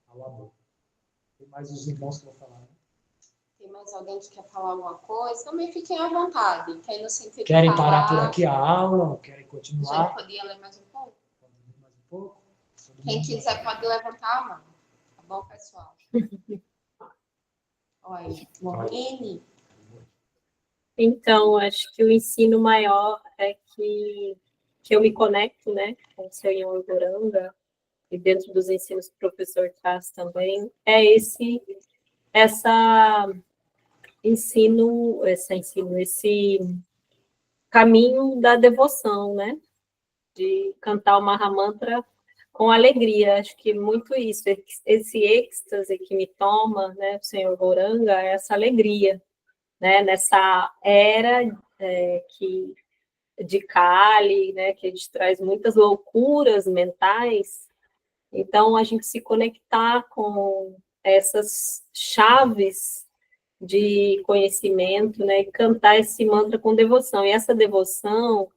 ao amor. Tem mais os irmãos que vão falar, né? Tem mais alguém que quer falar alguma coisa? Também fiquem à vontade. Tem no sentido Querem de falar, parar por aqui a aula? Ou querem a continuar? gente podia ler mais um pouco? Pode ler mais um pouco? Quem quiser pode levantar a mão. Tá bom, pessoal? Olha, Mohini. Então, acho que o ensino maior é que eu me conecto, né, com o Senhor Gauranga, e dentro dos ensinos que o professor traz também, é esse caminho da devoção, né, de cantar o Mahamantra com alegria. Acho que muito isso, esse êxtase que me toma, né, o Senhor Gauranga, é essa alegria, né, nessa era de Kali, né, que a gente traz muitas loucuras mentais. Então, a gente se conectar com essas chaves de conhecimento, né, e cantar esse mantra com devoção. E essa devoção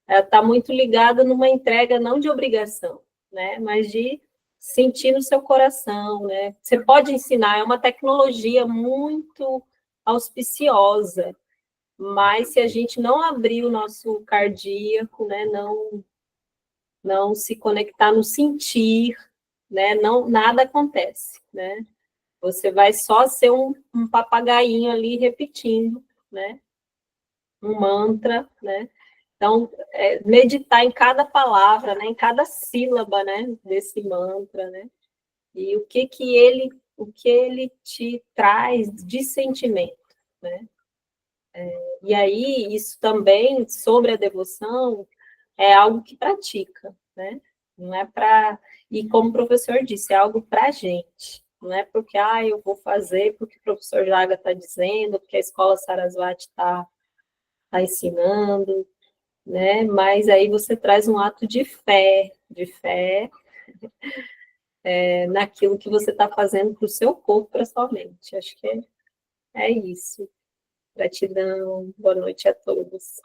ela está muito ligada numa entrega não de obrigação, né, mas de sentir no seu coração, né? Você pode ensinar, é uma tecnologia muito auspiciosa, mas se a gente não abrir o nosso cardíaco, né, não se conectar no sentir, né, não, nada acontece, né? Você vai só ser um papagainho ali repetindo, né? Um mantra, né? Então, meditar em cada palavra, né? Em cada sílaba, né? Desse mantra, né? E o que ele te traz de sentimento, né? E aí, isso também, sobre a devoção, é algo que pratica, né? Não é para... E como o professor disse, é algo para a gente. Não é porque, eu vou fazer porque o professor Jaga está dizendo, porque a escola Sarasvati está ensinando, né? Mas aí você traz um ato de fé naquilo que você está fazendo para o seu corpo, para a sua mente. Acho que é isso. Gratidão, boa noite a todos.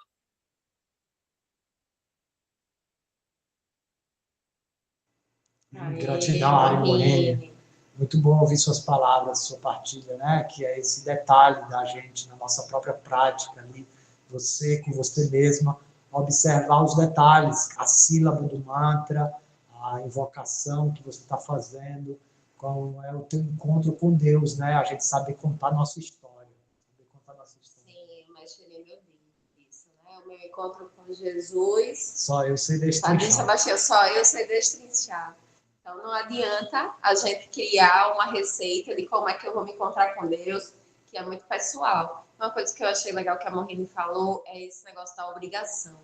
Gratidão, Ari Morene. Muito bom ouvir suas palavras, sua partilha, né? Que é esse detalhe da gente na nossa própria prática ali, você com você mesma, observar os detalhes, a sílaba do mantra, a invocação que você está fazendo, como é o teu encontro com Deus, né? A gente sabe contar a nossa história. Sim, o mestre Leme isso, né? O meu encontro com Jesus. Só eu sei destrinchar. Só eu sei destrinchar. Então, não adianta a gente criar uma receita de como é que eu vou me encontrar com Deus, que é muito pessoal. Uma coisa que eu achei legal que a Morrini falou é esse negócio da obrigação.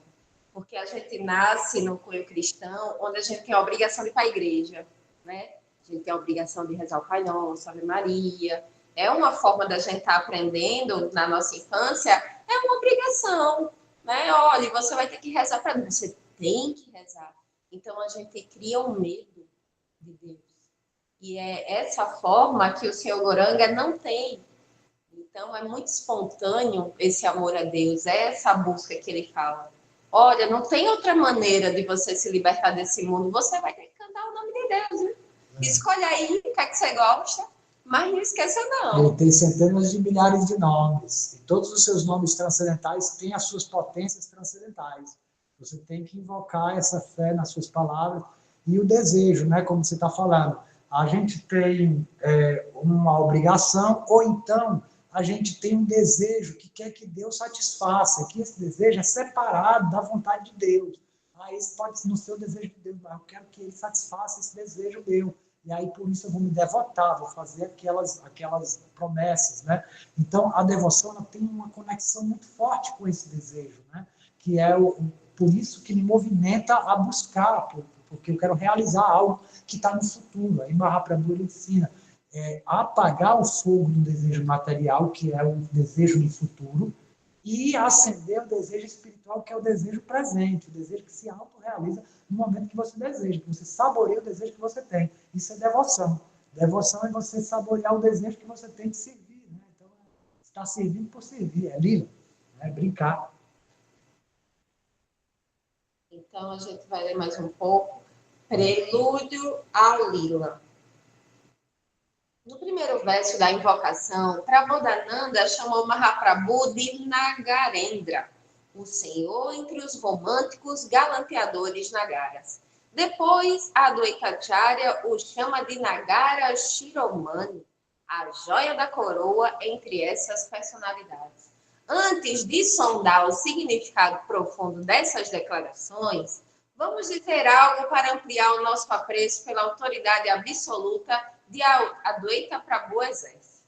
Porque a gente nasce no cunho cristão, onde a gente tem a obrigação de ir para a igreja, né? A gente tem a obrigação de rezar o Pai Nosso, Ave Maria. É uma forma da gente estar aprendendo na nossa infância, é uma obrigação, né? Olha, você vai ter que rezar para Deus. Você tem que rezar. Então, a gente cria um medo de Deus. E é essa forma que o Senhor Goranga não tem. Então, é muito espontâneo esse amor a Deus, é essa busca que ele fala. Olha, não tem outra maneira de você se libertar desse mundo, você vai ter que cantar o nome de Deus, viu? Escolhe aí o que é que você gosta, mas não esqueça não. Ele tem centenas de milhares de nomes, e todos os seus nomes transcendentais têm as suas potências transcendentais. Você tem que invocar essa fé nas suas palavras, e o desejo, né, como você está falando. A gente tem uma obrigação, ou então a gente tem um desejo que quer que Deus satisfaça, que esse desejo é separado da vontade de Deus. Esse pode não ser o desejo de Deus, mas eu quero que ele satisfaça esse desejo meu. E aí, por isso, eu vou me devotar, vou fazer aquelas promessas, né? Então, a devoção ela tem uma conexão muito forte com esse desejo, né? Que é por isso que me movimenta a buscar, porque eu quero realizar algo que está no futuro. Aí Mahaprabhu ele ensina apagar o fogo do desejo material, que é o desejo do futuro, e acender o desejo espiritual, que é o desejo presente, o desejo que se autorrealiza no momento que você deseja, que você saboreia o desejo que você tem. Isso é devoção. Devoção é você saborear o desejo que você tem de servir. Né? Então, está servindo por servir, é lila, é brincar. Então, a gente vai ler mais um pouco. Prelúdio à lila. No primeiro verso da invocação, Prabodhananda chamou Mahaprabhu de Nagarendra, o senhor entre os românticos galanteadores nagaras. Depois, a Advaitacharya o chama de Nagara Shiromani, a joia da coroa entre essas personalidades. Antes de sondar o significado profundo dessas declarações, vamos dizer algo para ampliar o nosso apreço pela autoridade absoluta de Adwaita Prabhu exerce.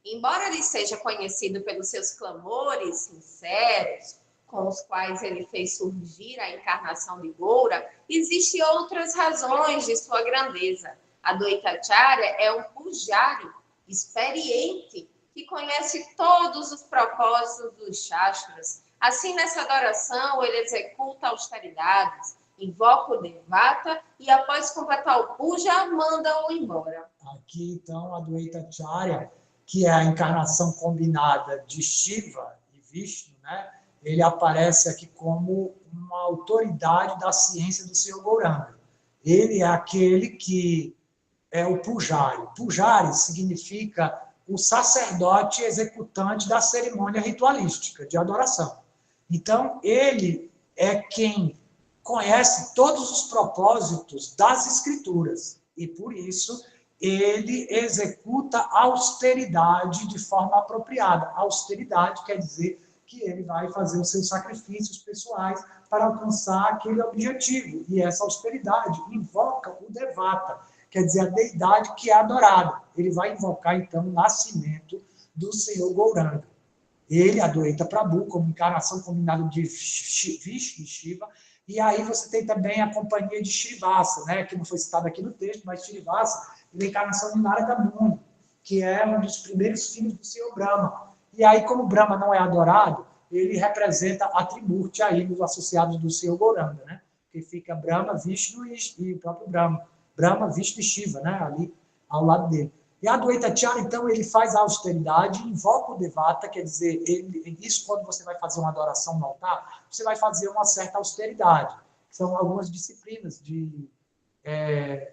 Embora ele seja conhecido pelos seus clamores sinceros, com os quais ele fez surgir a encarnação de Goura, existem outras razões de sua grandeza. Advaitacharya é um pujari experiente que conhece todos os propósitos dos Shastras. Assim, nessa adoração, ele executa austeridades, invoca o Devata e, após completar o puja, manda-o embora. Aqui, então, a Advaitacharya, que é a encarnação combinada de Shiva e Vishnu, né? ele aparece aqui como uma autoridade da ciência do Senhor Gauranga. Ele é aquele que é o Pujari. Pujari significa o sacerdote executante da cerimônia ritualística de adoração. Então, ele é quem conhece todos os propósitos das Escrituras, e por isso ele executa a austeridade de forma apropriada. A austeridade quer dizer que ele vai fazer os seus sacrifícios pessoais para alcançar aquele objetivo, e essa austeridade invoca o Devata, quer dizer, a deidade que é adorada. Ele vai invocar, então, o nascimento do Senhor Gauranga. Ele, Adwaita Prabhu, como encarnação combinada de Vishnu e Shiva, e aí você tem também a companhia de Shrivasa, né, que não foi citado aqui no texto, mas Shrivasa é a encarnação de Narada Muni, que é um dos primeiros filhos do Senhor Brahma. E aí, como Brahma não é adorado, ele representa a Trimurti aí, nos associados do Senhor Gauranga, né, que fica Brahma, Vishnu e o próprio Brahma. Brahma, Vishnu e Shiva, né, ali ao lado dele. E a Adwaita Chara, então, ele faz a austeridade, invoca o Devata, quer dizer, isso quando você vai fazer uma adoração no altar, você vai fazer uma certa austeridade. São algumas disciplinas de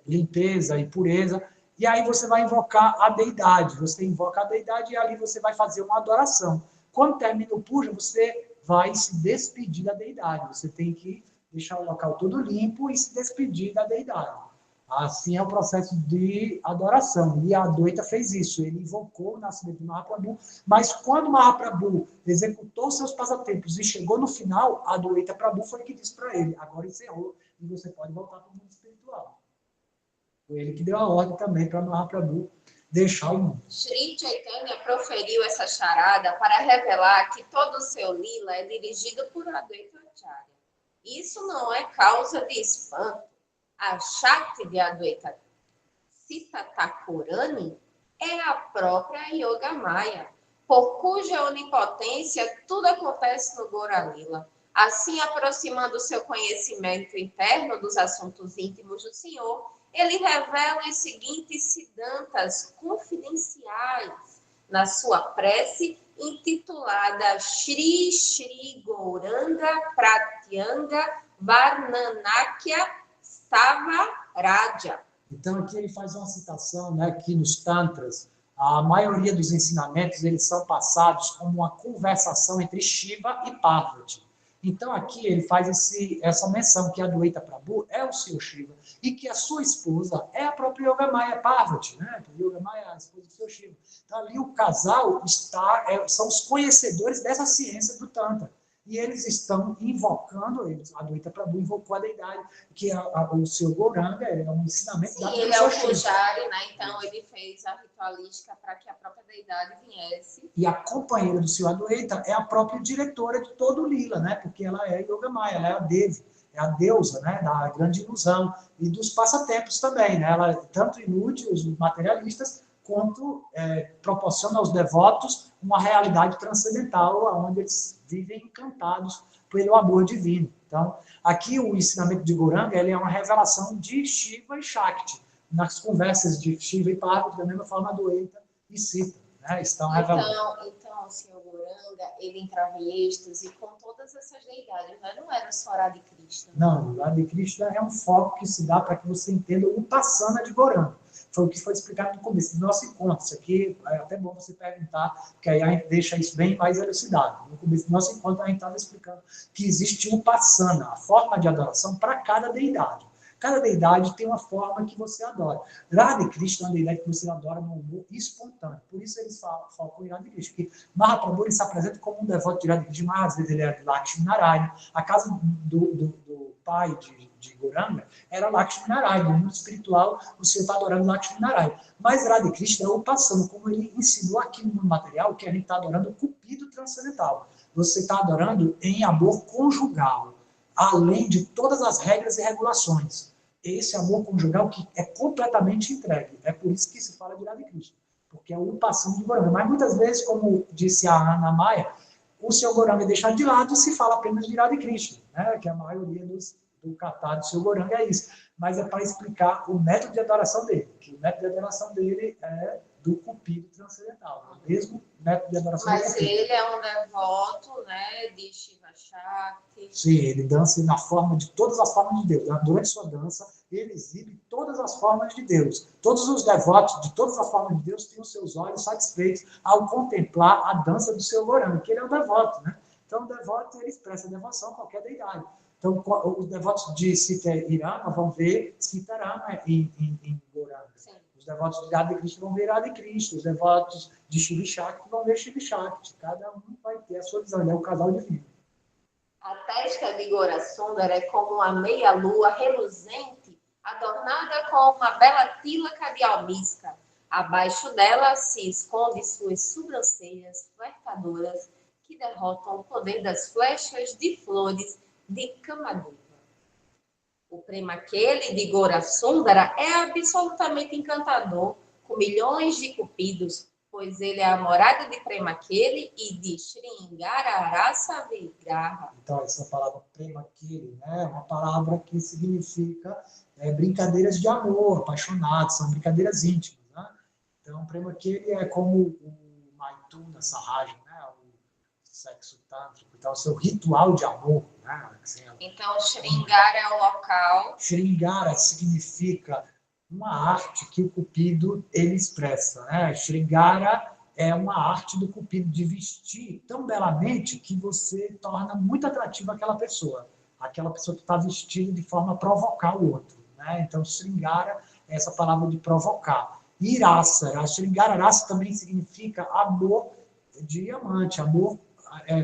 limpeza e pureza, e aí você vai invocar a deidade. Você invoca a deidade e ali você vai fazer uma adoração. Quando termina o puja, você vai se despedir da deidade. Você tem que deixar o local todo limpo e se despedir da deidade. Assim é o processo de adoração. E a Adwaita fez isso. Ele invocou o nascimento de Mahaprabhu, mas quando Mahaprabhu executou seus passatempos e chegou no final, a Adwaita Prabhu foi que disse para ele: agora encerrou e você pode voltar para o mundo espiritual. Foi ele que deu a ordem também para Mahaprabhu deixar o mundo. Sri Chaitanya proferiu essa charada para revelar que todo o seu lila é dirigido por Adwaita Acharya. Isso não é causa de espanto. A Shakti de Adwaita Sita Thakurani é a própria Yogamaya, por cuja onipotência tudo acontece no Gaura Lila. Assim, aproximando seu conhecimento interno dos assuntos íntimos do Senhor, ele revela os seguintes siddhantas confidenciais na sua prece intitulada Shri Shri Gauranga Pratyanga Varnanakya Stava Raja. Então, aqui ele faz uma citação, né, que nos Tantras, a maioria dos ensinamentos eles são passados como uma conversação entre Shiva e Parvati. Então, aqui ele faz essa menção que a Adwaita Prabhu é o Senhor Shiva e que a sua esposa é a própria Yogamaya Parvati, né? Yogamaya é a esposa do Senhor Shiva. Então, ali o casal são os conhecedores dessa ciência do Tantra. E eles estão invocando, a Adwaita Prabhu invocou a deidade, que o Senhor Gauranga é um ensinamento da ele é o Pujari, né? Então ele fez a ritualística para que a própria deidade viesse. E a companheira do Senhor Adwaita é a própria diretora de todo o Lila, né? Porque ela é Yogamaya, ela é a Devi, é a deusa, né? Da grande ilusão e dos passatempos também, né? Ela tanto ilude os materialistas quanto proporciona aos devotos uma realidade transcendental, onde eles vivem encantados pelo amor divino. Então, aqui o ensinamento de Gauranga ele é uma revelação de Shiva e Shakti. Nas conversas de Shiva e Parvati, da mesma forma, Adwaita e Sita, né, estão revelando. Então, o Senhor Gauranga, ele entrava em êxtase com todas essas deidades, né? Não era só Radha Krishna. Não, Radha Krishna é um foco que se dá para que você entenda o Upasana de Gauranga. Foi o que foi explicado no começo do nosso encontro. Isso aqui é até bom você perguntar, porque aí a gente deixa isso bem mais elucidado. No começo do nosso encontro, a gente estava explicando que existe um Upasana, a forma de adoração para cada deidade. Cada deidade tem uma forma que você adora. Radha Krishna é uma deidade que você adora no humor espontâneo. Por isso eles focam em Radha Krishna. Porque Mahaprabhu ele se apresenta como um devoto de Radha Krishna, mas às vezes ele é de Lakshmi Narayana. A casa do pai de Gauranga era Lakshmi Narayana. No mundo espiritual, o Senhor está adorando Lakshmi Narayana. Mas Radha Krishna é o passando, como ele ensinou aqui no mundo material, que a gente está adorando o cupido transcendental. Você está adorando em amor conjugal, além de todas as regras e regulações. Esse amor conjugal que é completamente entregue. É por isso que se fala de Radha Krishna, porque é o passando de Gauranga. Mas muitas vezes, como disse a Ana Maia, o Senhor Gauranga é deixado de lado e se fala apenas de Radha Krishna, né? Que a maioria do catar do Senhor Gauranga é isso. Mas é para explicar o método de adoração dele, que o método de adoração dele é do Cupido transcendental, o mesmo método de adoração do Mas Cupido. ele é um devoto, né, de Shiva Shakti. Sim, ele dança na forma de todas as formas de Deus. Durante sua dança, ele exibe todas as formas de Deus. Todos os devotos de todas as formas de Deus têm os seus olhos satisfeitos ao contemplar a dança do seu Goranga, que ele é um devoto, né? Então, o devoto, ele expressa devoção a qualquer deidade. Então, os devotos de Sita-Irama vão ver Sita-Rama em Goranga. Sim. Os devotos de Radha Krishna vão ver Radha Krishna. Os devotos de Shiva Shakti vão ver Shiva Shakti. Cada um vai ter a sua visão. Ele é o casal divino. A testa de Gorasundara é como uma meia-lua reluzente, adornada com uma bela tílaca de almíscar. Abaixo dela se esconde suas sobrancelhas flertadoras, que derrotam o poder das flechas de flores de Kamadeva. O Premakeli de Gorasundara é absolutamente encantador, com milhões de cupidos, pois ele é a morada de Premakeli e de Sringara Rasa Vigraha. Então, essa palavra Premakeli, né, é uma palavra que significa brincadeiras de amor, apaixonados, são brincadeiras íntimas. Né? Então, Premakeli é como o Maituna Sahaja, né, o sexo tântrico, então, o seu ritual de amor. Né, assim, então, Sringara é o local. Sringara significa uma arte que o Cupido ele expressa. Né? Sringara é uma arte do Cupido de vestir tão belamente que você torna muito atrativa aquela pessoa que está vestida de forma a provocar o outro. Né? Então, Sringara é essa palavra de provocar. E Rasa, a Sringara Rasa também significa amor de amante, amor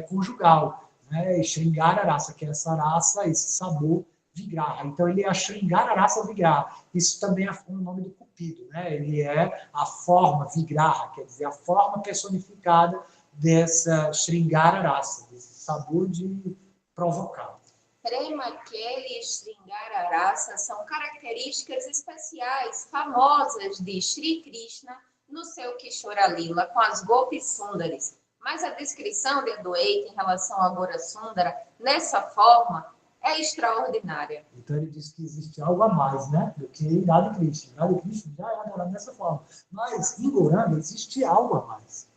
conjugal. Né? Sringara Rasa, que é essa raça, esse sabor Vigraha. Então, ele é a Sringara Rasa Vigraha. Isso também é o nome do Cupido. Né? Ele é a forma Vigraha, quer dizer, a forma personificada dessa Sringara Rasa, desse sabor de provocar. Premakeli e Sringara Rasa são características especiais, famosas de Sri Krishna no seu Kishora Lila com as Gopis Sundaris. Mas a descrição de Adwaita em relação a Gorasundara, nessa forma, é extraordinária. Então ele diz que existe algo a mais, né, do que Radha Krishna. Radha Krishna já é adorado dessa forma. Mas em Goranga existe algo a mais.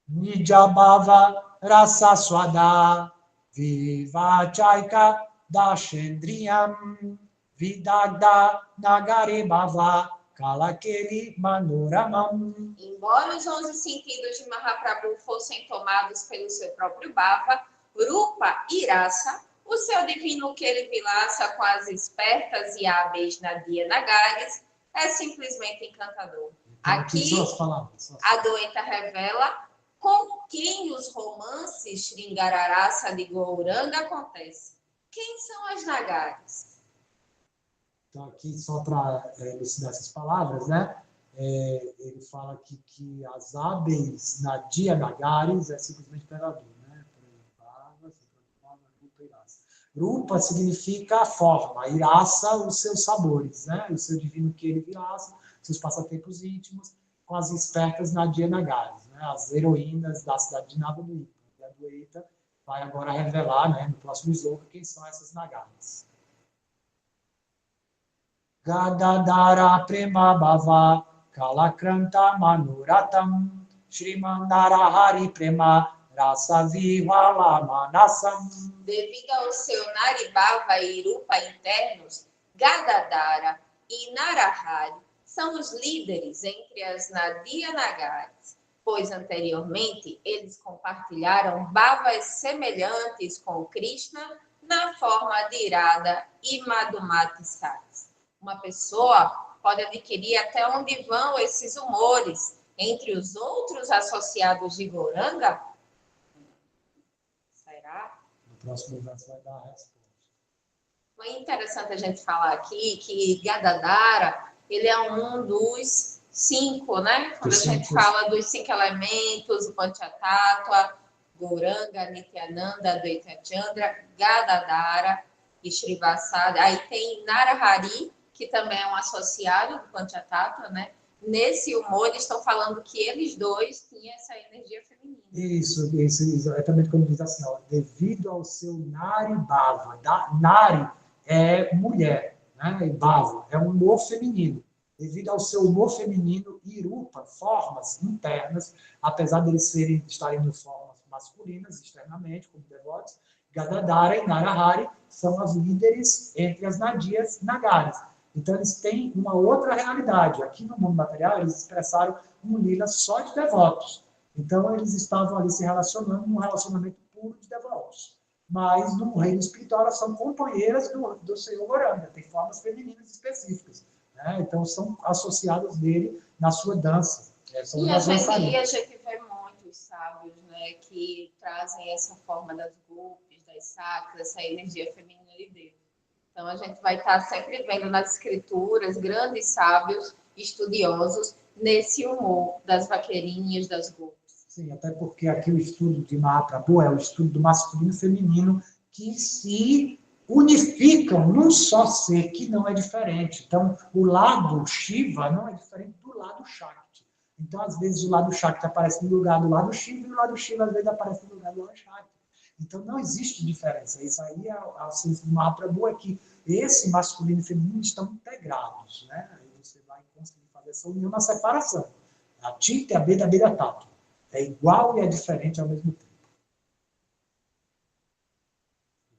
Nijabhava Rasa Swada Vivachaika Dashendriyam Vidagda Nagare Bhava Kalakeli Manoramam. Embora os 11 sentidos de Mahaprabhu fossem tomados pelo seu próprio Bhava, Rupa e Rasa, o seu divino que ele vilaça com as espertas e hábeis Nadia Nagares, é simplesmente encantador. Aqui, a Adwaita revela com quem os romances Sringara Rasa de Gauranga acontecem. Quem são as Nagares? Então, aqui, só para elucidar essas palavras, né? Ele fala que as hábeis Nadia Nagares é simplesmente imperador, né? Rupa significa a forma, Irasa, os seus sabores, né? O seu divino que ele vilaça, seus passatempos íntimos, com as espertas Nadia Nagares, né? As heroínas da cidade de Navadvipa. A Adwaita vai agora revelar, né, no próximo sloka, quem são essas Nagares. Gadadara Prema Bhava Kalakranta Manuratam Shrimandara Hari Prema Rasa Vivala Manasam. Devido ao seu Naribhava e Rupa internos, Gadadara e Narahari são os líderes entre as Nadia Nagares, pois anteriormente eles compartilharam bhavas semelhantes com Krishna na forma de Radha e Madhumati Satis. Uma pessoa pode adquirir até onde vão esses humores entre os outros associados de Gauranga? Será? No próximo verso vai dar a resposta. É interessante a gente falar aqui que Gadadara, ele é um dos 5, né? Quando a gente fala dos 5 elementos, o Panchatattva, Gauranga, Nityananda, Advaita Chandra, Gadadara e Srivasada. Aí tem Narahari, que também é um associado do Panchatattva, né? Nesse humor, eles estão falando que eles dois tinham essa energia feminina. Isso, exatamente como diz assim, ó, devido ao seu Nari Bhava. Nari é mulher, né? E Bhava é um humor feminino. devido ao seu humor feminino e Irupa, formas internas, apesar de eles estarem em formas masculinas externamente, como devotos, Gadadhara e Narahari são as líderes entre as Nadias e Nagaris. Então, eles têm uma outra realidade. Aqui no mundo material, eles expressaram um lila só de devotos. Então, eles estavam ali se relacionando num relacionamento puro de devotos. Mas, no reino espiritual, elas são companheiras do Senhor Goranga, tem formas femininas específicas. Né? Então, são associadas dele na sua dança. E a gente vê muitos sábios, né, que trazem essa forma das gopis, das sacras, essa energia feminina de Deus. Então, a gente vai estar sempre vendo nas escrituras grandes sábios estudiosos nesse humor das vaqueirinhas, das gopis. Sim, até porque aqui o estudo de Mahaprabhu é o estudo do masculino e feminino que se unificam num só ser, que não é diferente. Então, o lado Shiva não é diferente do lado Shakti. Então, às vezes, o lado Shakti aparece no lugar do lado Shiva e o lado Shiva, às vezes, aparece no lugar do lado Shakti. Então, não existe diferença. Isso aí, a ciência do Mahaprabhu é que esse masculino e feminino estão integrados. Né? Aí você vai conseguir fazer essa união na separação. A Tita e a Beda Beda Tato. É igual e é diferente ao mesmo tempo.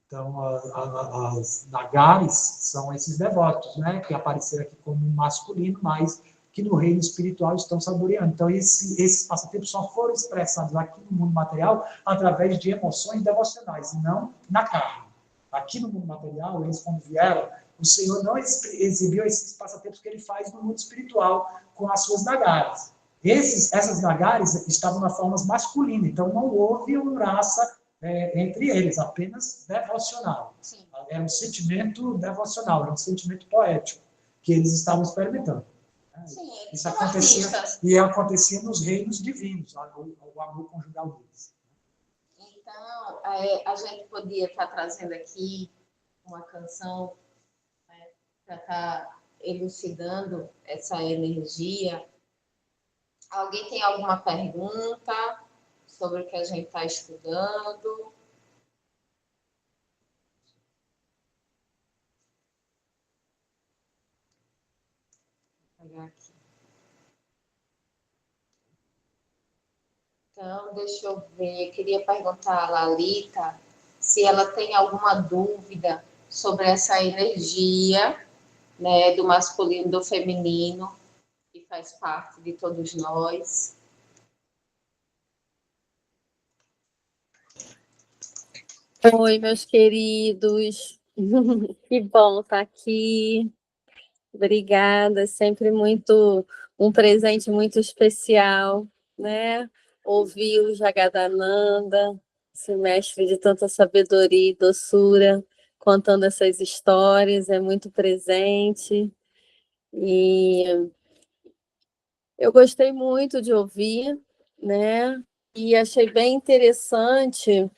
Então, as Nagaris são esses devotos, né? Que apareceram aqui como masculino, mas que no reino espiritual estão saboreando. Então, esses passatempos só foram expressados aqui no mundo material através de emoções devocionais, e não na carne. Aqui no mundo material, eles, quando vieram, o Senhor não exibiu esses passatempos que ele faz no mundo espiritual com as suas nagares. Essas nagares estavam na forma masculina, então não houve uma raça entre eles, apenas devocional. Sim. Era um sentimento devocional, era um sentimento poético que eles estavam experimentando. Sim, isso acontecia nos reinos divinos, o amor conjugal deles. Então, a gente podia estar trazendo aqui uma canção, né, para estar elucidando essa energia. Alguém tem alguma pergunta sobre o que a gente está estudando? Vou pegar aqui. Então, deixa eu ver. Eu queria perguntar a Lalita se ela tem alguma dúvida sobre essa energia, né, do masculino e do feminino, que faz parte de todos nós. Oi, meus queridos. Que bom estar aqui. Obrigada, sempre um presente muito especial, né? Ouvir o Jagadananda, esse mestre de tanta sabedoria e doçura, contando essas histórias, é muito presente. E eu gostei muito de ouvir, né? E achei bem interessante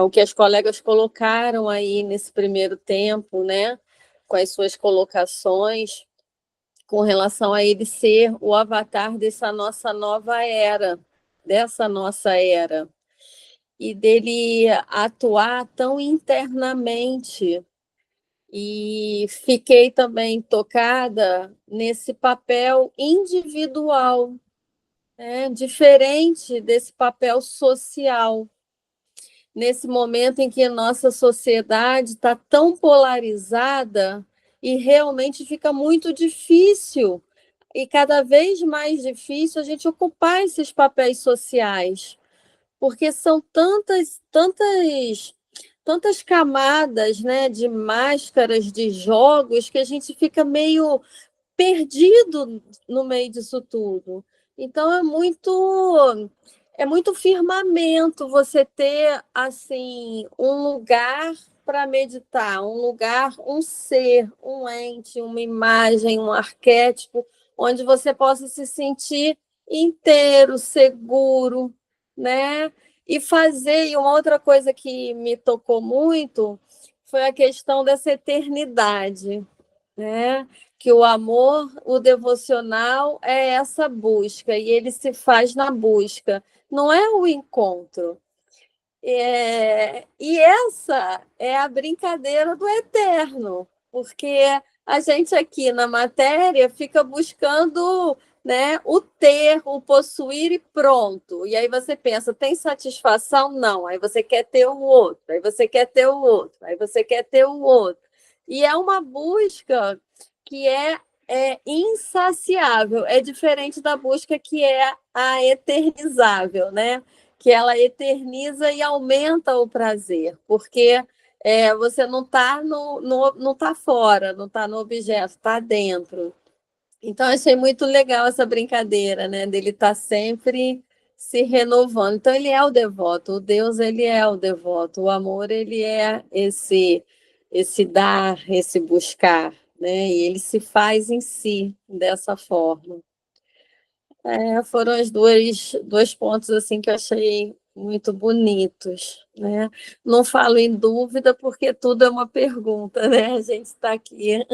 o que as colegas colocaram aí nesse primeiro tempo, né? Com as suas colocações, com relação a ele ser o avatar dessa nossa nova era, dessa nossa era, e dele atuar tão internamente. E fiquei também tocada nesse papel individual, né? Diferente desse papel social. Nesse momento em que a nossa sociedade está tão polarizada e realmente fica muito difícil, e cada vez mais difícil a gente ocupar esses papéis sociais, porque são tantas camadas, né, de máscaras, de jogos, que a gente fica meio perdido no meio disso tudo. Então é muito firmamento você ter assim um lugar para meditar, um lugar, um ser, um ente, uma imagem, um arquétipo, onde você possa se sentir inteiro, seguro, né? E uma outra coisa que me tocou muito foi a questão dessa eternidade, né? Que o amor, o devocional é essa busca, e ele se faz na busca, não é o encontro. E essa é a brincadeira do eterno, porque a gente aqui na matéria fica buscando, né, o ter, o possuir e pronto. E aí você pensa, tem satisfação? Não. Aí você quer ter o outro, aí você quer ter o outro, aí você quer ter o outro. E é uma busca que é insaciável, é diferente da busca que é a eternizável, né? Que ela eterniza e aumenta o prazer, porque você não está não tá fora, não está no objeto, está dentro. Então, achei muito legal essa brincadeira, né? Dele estar sempre se renovando. Então, ele é o devoto, o Deus, ele é o devoto, o amor, ele é esse dar, esse buscar, né? E ele se faz em si dessa forma. Foram os dois pontos assim que eu achei muito bonitos, né? Não falo em dúvida porque tudo é uma pergunta, né? A gente está aqui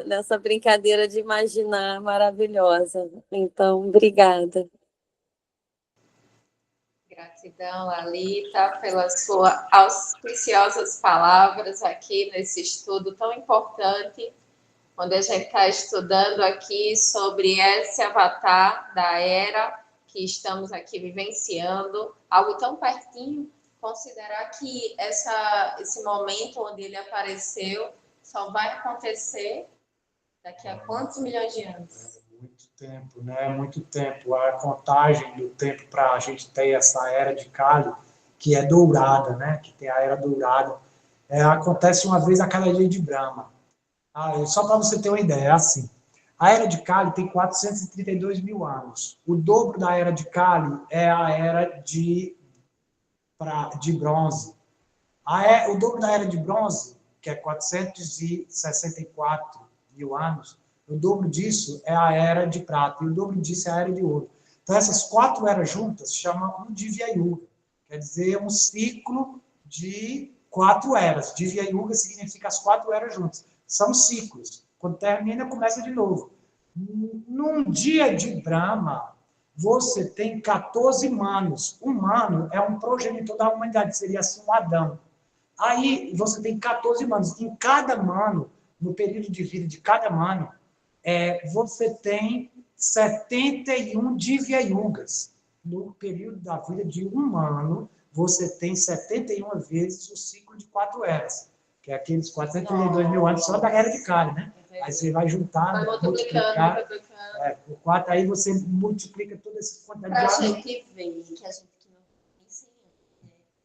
nessa brincadeira de imaginar maravilhosa. Então, obrigada. Gratidão, Lalita, pelas suas auspiciosas palavras aqui nesse estudo tão importante, onde a gente está estudando aqui sobre esse avatar da era que estamos aqui vivenciando, algo tão pertinho, considerar que esse momento onde ele apareceu só vai acontecer daqui a quantos milhões de anos? Muito tempo, né? Muito tempo. A contagem do tempo para a gente ter essa era de Kali, que é dourada, né? Que tem a era dourada, acontece uma vez a cada dia de Brahma. Só para você ter uma ideia, é assim. A era de Kali tem 432 mil anos. O dobro da era de Kali é a era de bronze. O dobro da era de bronze, que é 464 mil anos, o dobro disso é a era de prata, e o dobro disso é a era de ouro. Então, essas 4 eras juntas chamam um Divya Yuga, quer dizer, um ciclo de 4 eras. Divya Yuga significa as 4 eras juntas. São ciclos. Quando termina, começa de novo. Num dia de Brahma, você tem 14 manos. Um mano é um progenitor da humanidade, seria assim um Adão. Aí você tem 14 manos. Em cada mano, no período de vida de cada mano, você tem 71 Divya Yugas. No período da vida de um mano, você tem 71 vezes o ciclo de 4 eras, que é aqueles 432 mil anos só da era de Kali, né? Aí você vai juntar, vai multiplicar por 4, aí você multiplica toda essa quantidade de anos. anos. Para a gente ver que a gente não ensina.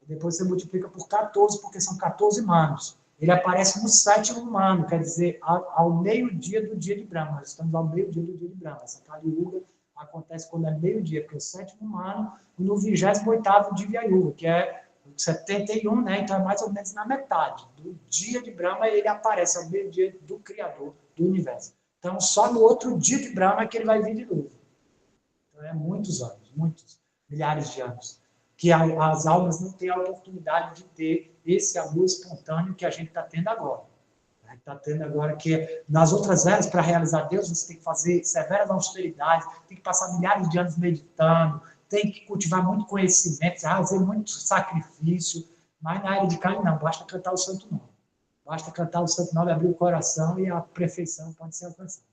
Depois você multiplica por 14, porque são 14 manos. Ele aparece no 7º mano, quer dizer, ao meio-dia do dia de Brahma. Nós estamos ao meio-dia do dia de Brahma. Essa Kali Yuga acontece quando é meio-dia, porque é o 7º mano, e no 28º Divya Yuga, que é 71, né? Então é mais ou menos na metade. Do dia de Brahma, ele aparece ao meio-dia do Criador do Universo. Então, só no outro dia de Brahma é que ele vai vir de novo. Então, muitos anos, muitos, milhares de anos, que as almas não têm a oportunidade de ter esse amor espontâneo que a gente está tendo agora. Está tendo agora que, nas outras eras, para realizar Deus, você tem que fazer severas austeridades, tem que passar milhares de anos meditando, tem que cultivar muito conhecimento, fazer muito sacrifício, mas na era de Kali não, basta cantar o santo nome. Basta cantar o santo nome, abrir o coração e a perfeição pode ser alcançada.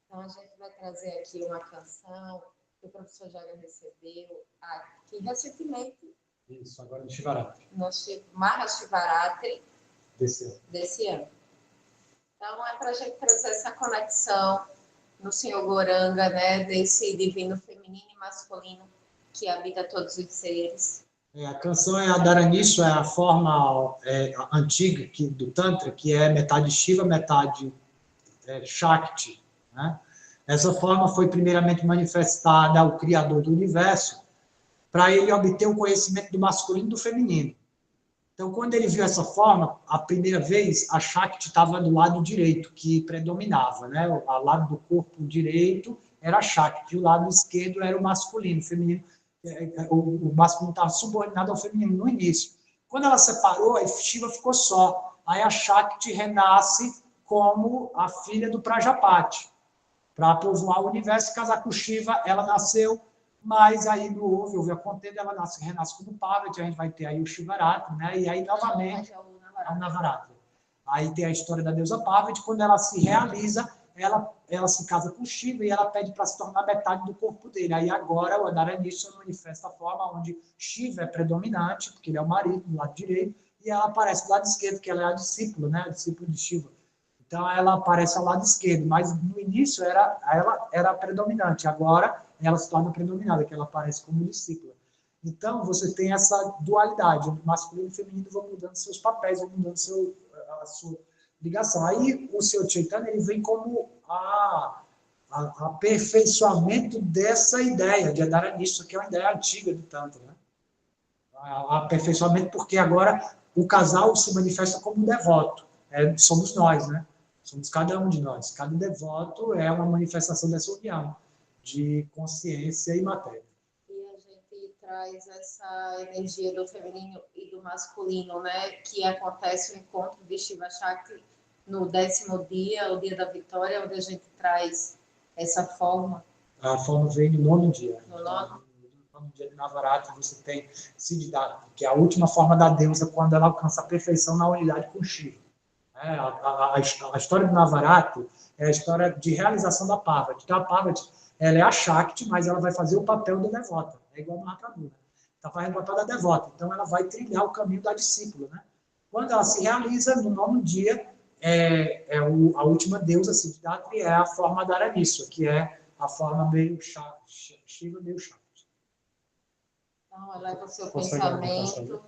Então, a gente vai trazer aqui uma canção que o professor Jaga recebeu aqui recentemente. Isso, agora no Shivaratri. No Mahashivaratri desse ano. Então, é para a gente trazer essa conexão no Senhor Goranga, né, desse divino feminino e masculino que habita todos os seres. A canção é a Dharaniso, é a forma antiga do Tantra, que é metade Shiva, metade Shakti. Né? Essa forma foi primeiramente manifestada ao Criador do Universo, para ele obter o conhecimento do masculino e do feminino. Então, quando ele viu essa forma, a primeira vez, a Shakti estava do lado direito, que predominava. Né? O lado do corpo direito era a Shakti, e o lado esquerdo era o masculino. O feminino, o masculino estava subordinado ao feminino no início. Quando ela separou, a Shiva ficou só. Aí a Shakti renasce como a filha do Prajapati, para povoar o universo e casar com Shiva. Ela nasceu mas aí houve a contenda, ela renasce como Parvati, a gente vai ter aí o Shivaratri, né? E aí, novamente, a Navaratri. Aí tem a história da deusa Parvati, quando ela se realiza, ela se casa com Shiva e ela pede para se tornar metade do corpo dele. Aí agora o Adharanishwara manifesta a forma onde Shiva é predominante, porque ele é o marido, do lado direito, e ela aparece do lado esquerdo, porque ela é a discípula, né? A discípula de Shiva. Então ela aparece ao lado esquerdo, mas no início ela era predominante, agora ela se torna predominada, que ela aparece como discípula. Então você tem essa dualidade, o masculino e o feminino vão mudando seus papéis, vão mudando a sua ligação. Aí o Senhor Chaitanya, ele vem como aperfeiçoamento dessa ideia de Adharanishwara, que é uma ideia antiga do Tantra, né? Aperfeiçoamento porque agora o casal se manifesta como devoto, somos nós, né? Somos cada um de nós. Cada devoto é uma manifestação dessa união de consciência e matéria. E a gente traz essa energia do feminino e do masculino, né? Que acontece o encontro de Shiva Shakti no 10º dia, o dia da vitória, onde a gente traz essa forma. A forma vem no 9º dia. No 9º? No dia de Navaratri, você tem Siddhartha, que é a última forma da deusa quando ela alcança a perfeição na unidade com Shiva. A história do Navaratri é a história de realização da Parvati. Então, a Parvati, ela é a Shakti, mas ela vai fazer o papel da devota. É igual a Mahatma. Está fazendo o papel da devota. Então, ela vai trilhar o caminho da discípula, né? Quando ela se realiza, no 9º dia, a última deusa, Siddhartha, é a forma da Adharanishwara, que é a forma meio Shiva, meio Shakti. Então, eleva o seu pensamento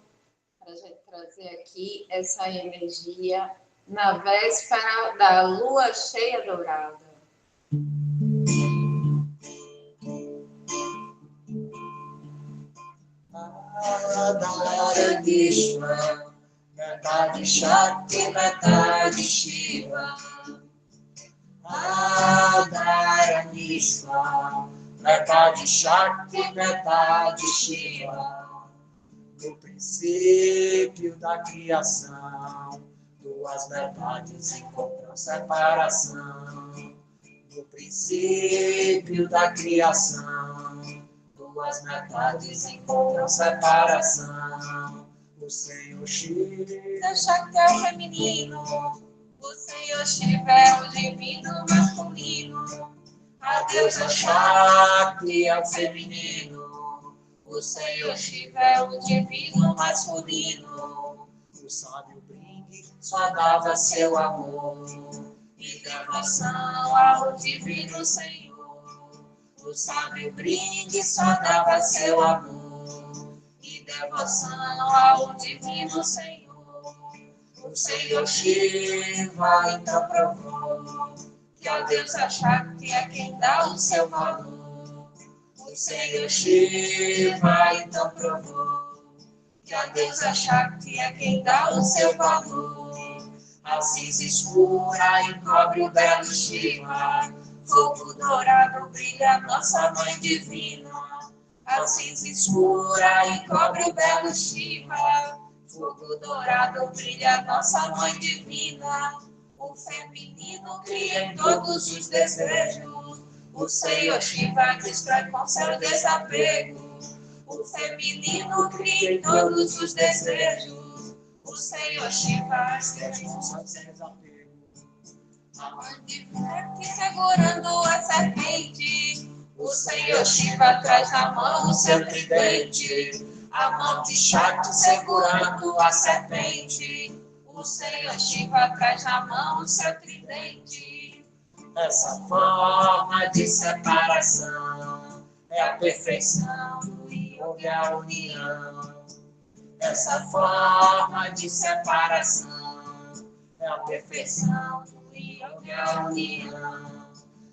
para a gente trazer aqui essa energia na véspera da lua cheia dourada. Adharanishwara, metade Shakti, metade Shiva. Adharanishwara, metade Shakti, metade Shiva. No princípio da criação, duas metades encontram separação. No princípio da criação, duas metades encontram separação. O Senhor Shiva Shakti é o feminino, o Senhor Shiva é o divino masculino. A deusa Shakti é o feminino, o Senhor Shiva é o divino masculino. O sábio Bringue Só dava seu amor e devoção ao divino Senhor. O sábio Bringue só dava seu amor e devoção ao divino Senhor. O Senhor Shiva então provou que a deusa Shakti é quem dá o seu valor. O Senhor Shiva então provou que a deusa Shakti é quem dá o seu valor. A cinza escura encobre o belo Shiva, fogo dourado brilha nossa mãe divina. A cinza escura encobre o belo Shiva, fogo dourado brilha nossa mãe divina. O feminino cria em todos os desejos, o Senhor Shiva destrói com seu desapego. O feminino cria em todos os desejos, o Senhor Shiva destrói com seu desapego. A mãe divina que segurando a serpente, o Senhor Shiva traz na mão o seu tridente. A mão de Shakti segurando a serpente, o Senhor Shiva traz na mão o seu tridente. Essa forma de separação é a perfeição do yoga e a união. Essa forma de separação é a perfeição do yoga e a união.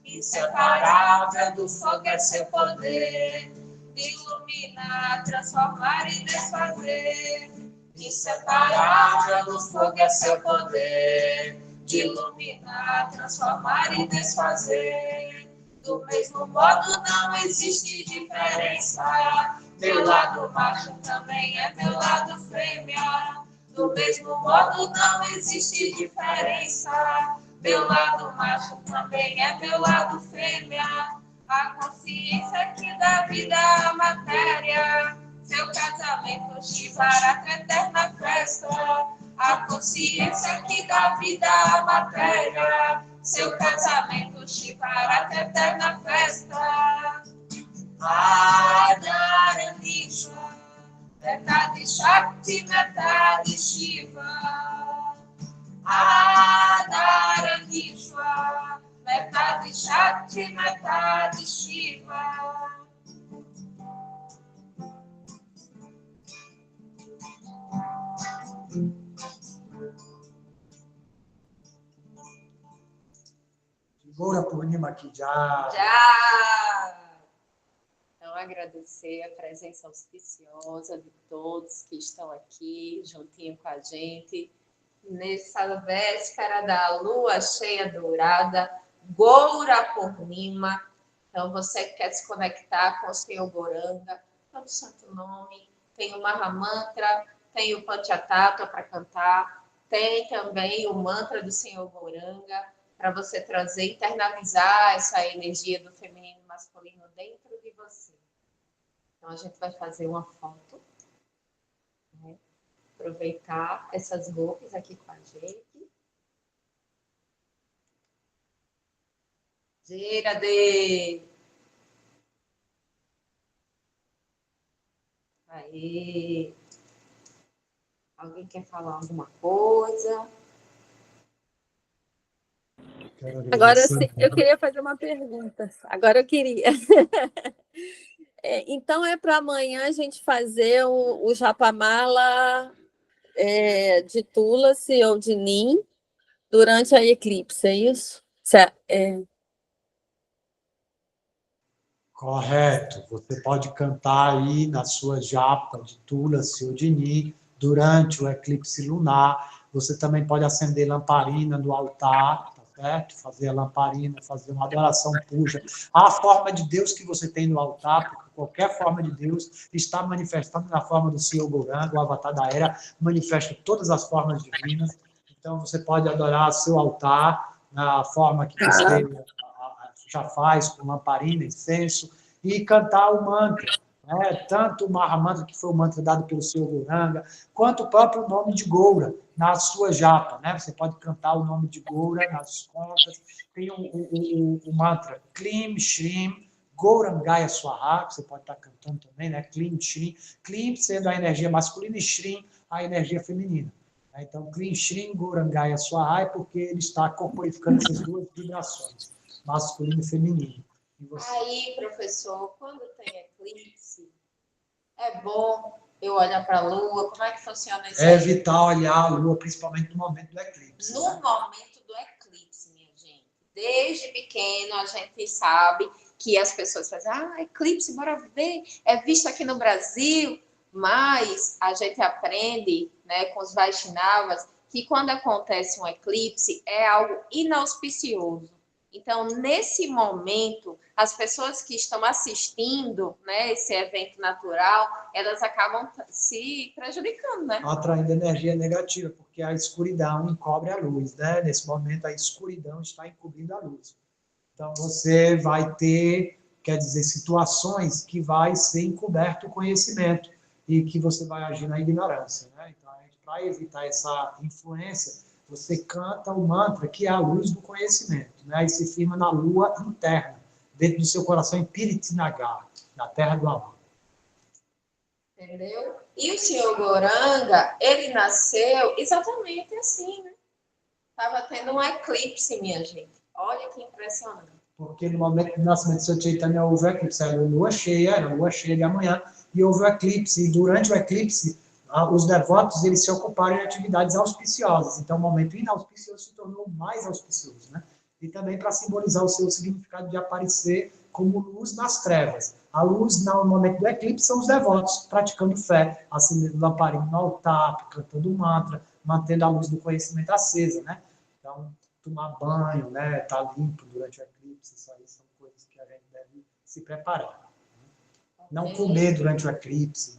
Inseparável do fogo é seu poder, de iluminar, transformar e desfazer. Inseparável do fogo é seu poder, de iluminar, transformar e desfazer. Do mesmo modo não existe diferença, meu lado macho também é meu lado fêmea. Do mesmo modo não existe diferença, meu lado macho também é meu lado fêmea. A consciência que dá vida saúde para a eterna festa, a consciência que dá vida à matéria, seu casamento te para a eterna festa. Adharanishwa, metade Shakti, metade Shiva. Adharanishwa, metade Shakti, metade Shiva. Goura Purnima aqui já. Então, agradecer a presença auspiciosa de todos que estão aqui, juntinho com a gente, nessa véspera da lua cheia dourada, Goura Purnima. Então, você que quer se conectar com o Senhor Goranga, todo santo nome, tem o Mahamantra, tem o Panchatattva para cantar, tem também o mantra do Senhor Goranga, para você trazer, internalizar essa energia do feminino e masculino dentro de você. Então, a gente vai fazer uma foto, né? Aproveitar essas golpes aqui com a gente. Gira-de! Aí. Alguém quer falar alguma coisa? Agora sim, eu queria fazer uma pergunta. Agora eu queria. Então é para amanhã a gente fazer o Japamala de Tulasi ou de Nim durante a eclipse, é isso? Correto. Você pode cantar aí na sua japa de Tulasi ou de Nim durante o eclipse lunar. Você também pode acender lamparina no altar, tá certo? Fazer a lamparina, fazer uma adoração puja. A forma de Deus que você tem no altar, porque qualquer forma de Deus está manifestando na forma do Senhor Goranga, o avatar da era, manifesta todas as formas divinas. Então, você pode adorar seu altar na forma que você já faz, com lamparina, incenso, e cantar o mantra. Tanto o Mahamantra, que foi o mantra dado pelo Senhor Goranga, quanto o próprio nome de Goura, na sua japa. Você pode cantar o nome de Goura nas contas. Tem o mantra Klim, Shrim, Gourangaya Swaha, que você pode estar cantando também, Klim, Shrim. Klim sendo a energia masculina e Shrim a energia feminina. Então, Klim, Shrim, Gourangaya Swaha é porque ele está corporificando essas duas vibrações, masculino e feminino. Aí, professor, quando tem eclipse, é bom eu olhar para a Lua? Como é que funciona isso? É vital olhar a Lua, principalmente no momento do eclipse. No momento do eclipse, minha gente. Desde pequeno, a gente sabe que as pessoas fazem, eclipse, bora ver, é visto aqui no Brasil, mas a gente aprende, com os Vaishnavas, que quando acontece um eclipse, é algo inauspicioso. Então, nesse momento, as pessoas que estão assistindo, esse evento natural, elas acabam se prejudicando, Atraindo energia negativa, porque a escuridão encobre a luz, Nesse momento, a escuridão está encobrindo a luz. Então, você vai ter, situações que vai ser encoberto o conhecimento e que você vai agir na ignorância, Então, para evitar essa influência, você canta o mantra, que é a luz do conhecimento, E se firma na lua interna, dentro do seu coração, em Piritinagar, na terra do amor. Entendeu? E o senhor Goranga, ele nasceu exatamente assim, Estava tendo um eclipse, minha gente. Olha que impressionante. Porque no momento do nascimento do seu Chaitanya houve o eclipse, era lua cheia de amanhã, e houve o eclipse, e durante o eclipse, os devotos eles se ocuparam em atividades auspiciosas. Então, o momento inauspicioso se tornou mais auspicioso, E também para simbolizar o seu significado de aparecer como luz nas trevas. A luz, no momento do eclipse, são os devotos praticando fé, acendendo lamparina no altar, cantando mantra, mantendo a luz do conhecimento acesa, Então, tomar banho, Tá limpo durante o eclipse, isso aí são coisas que a gente deve se preparar. Não comer durante o eclipse,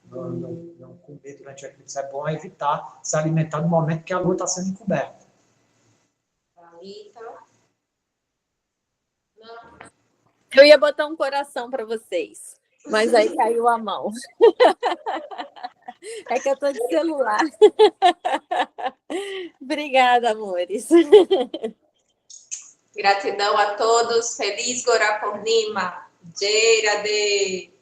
Não comer durante o eclipse é bom evitar se alimentar no momento que a lua está sendo encoberta. Eu ia botar um coração para vocês, mas aí caiu a mão. É que eu estou de celular. Obrigada, amores. Gratidão a todos. Feliz Gora Purnima. Jai Radhe.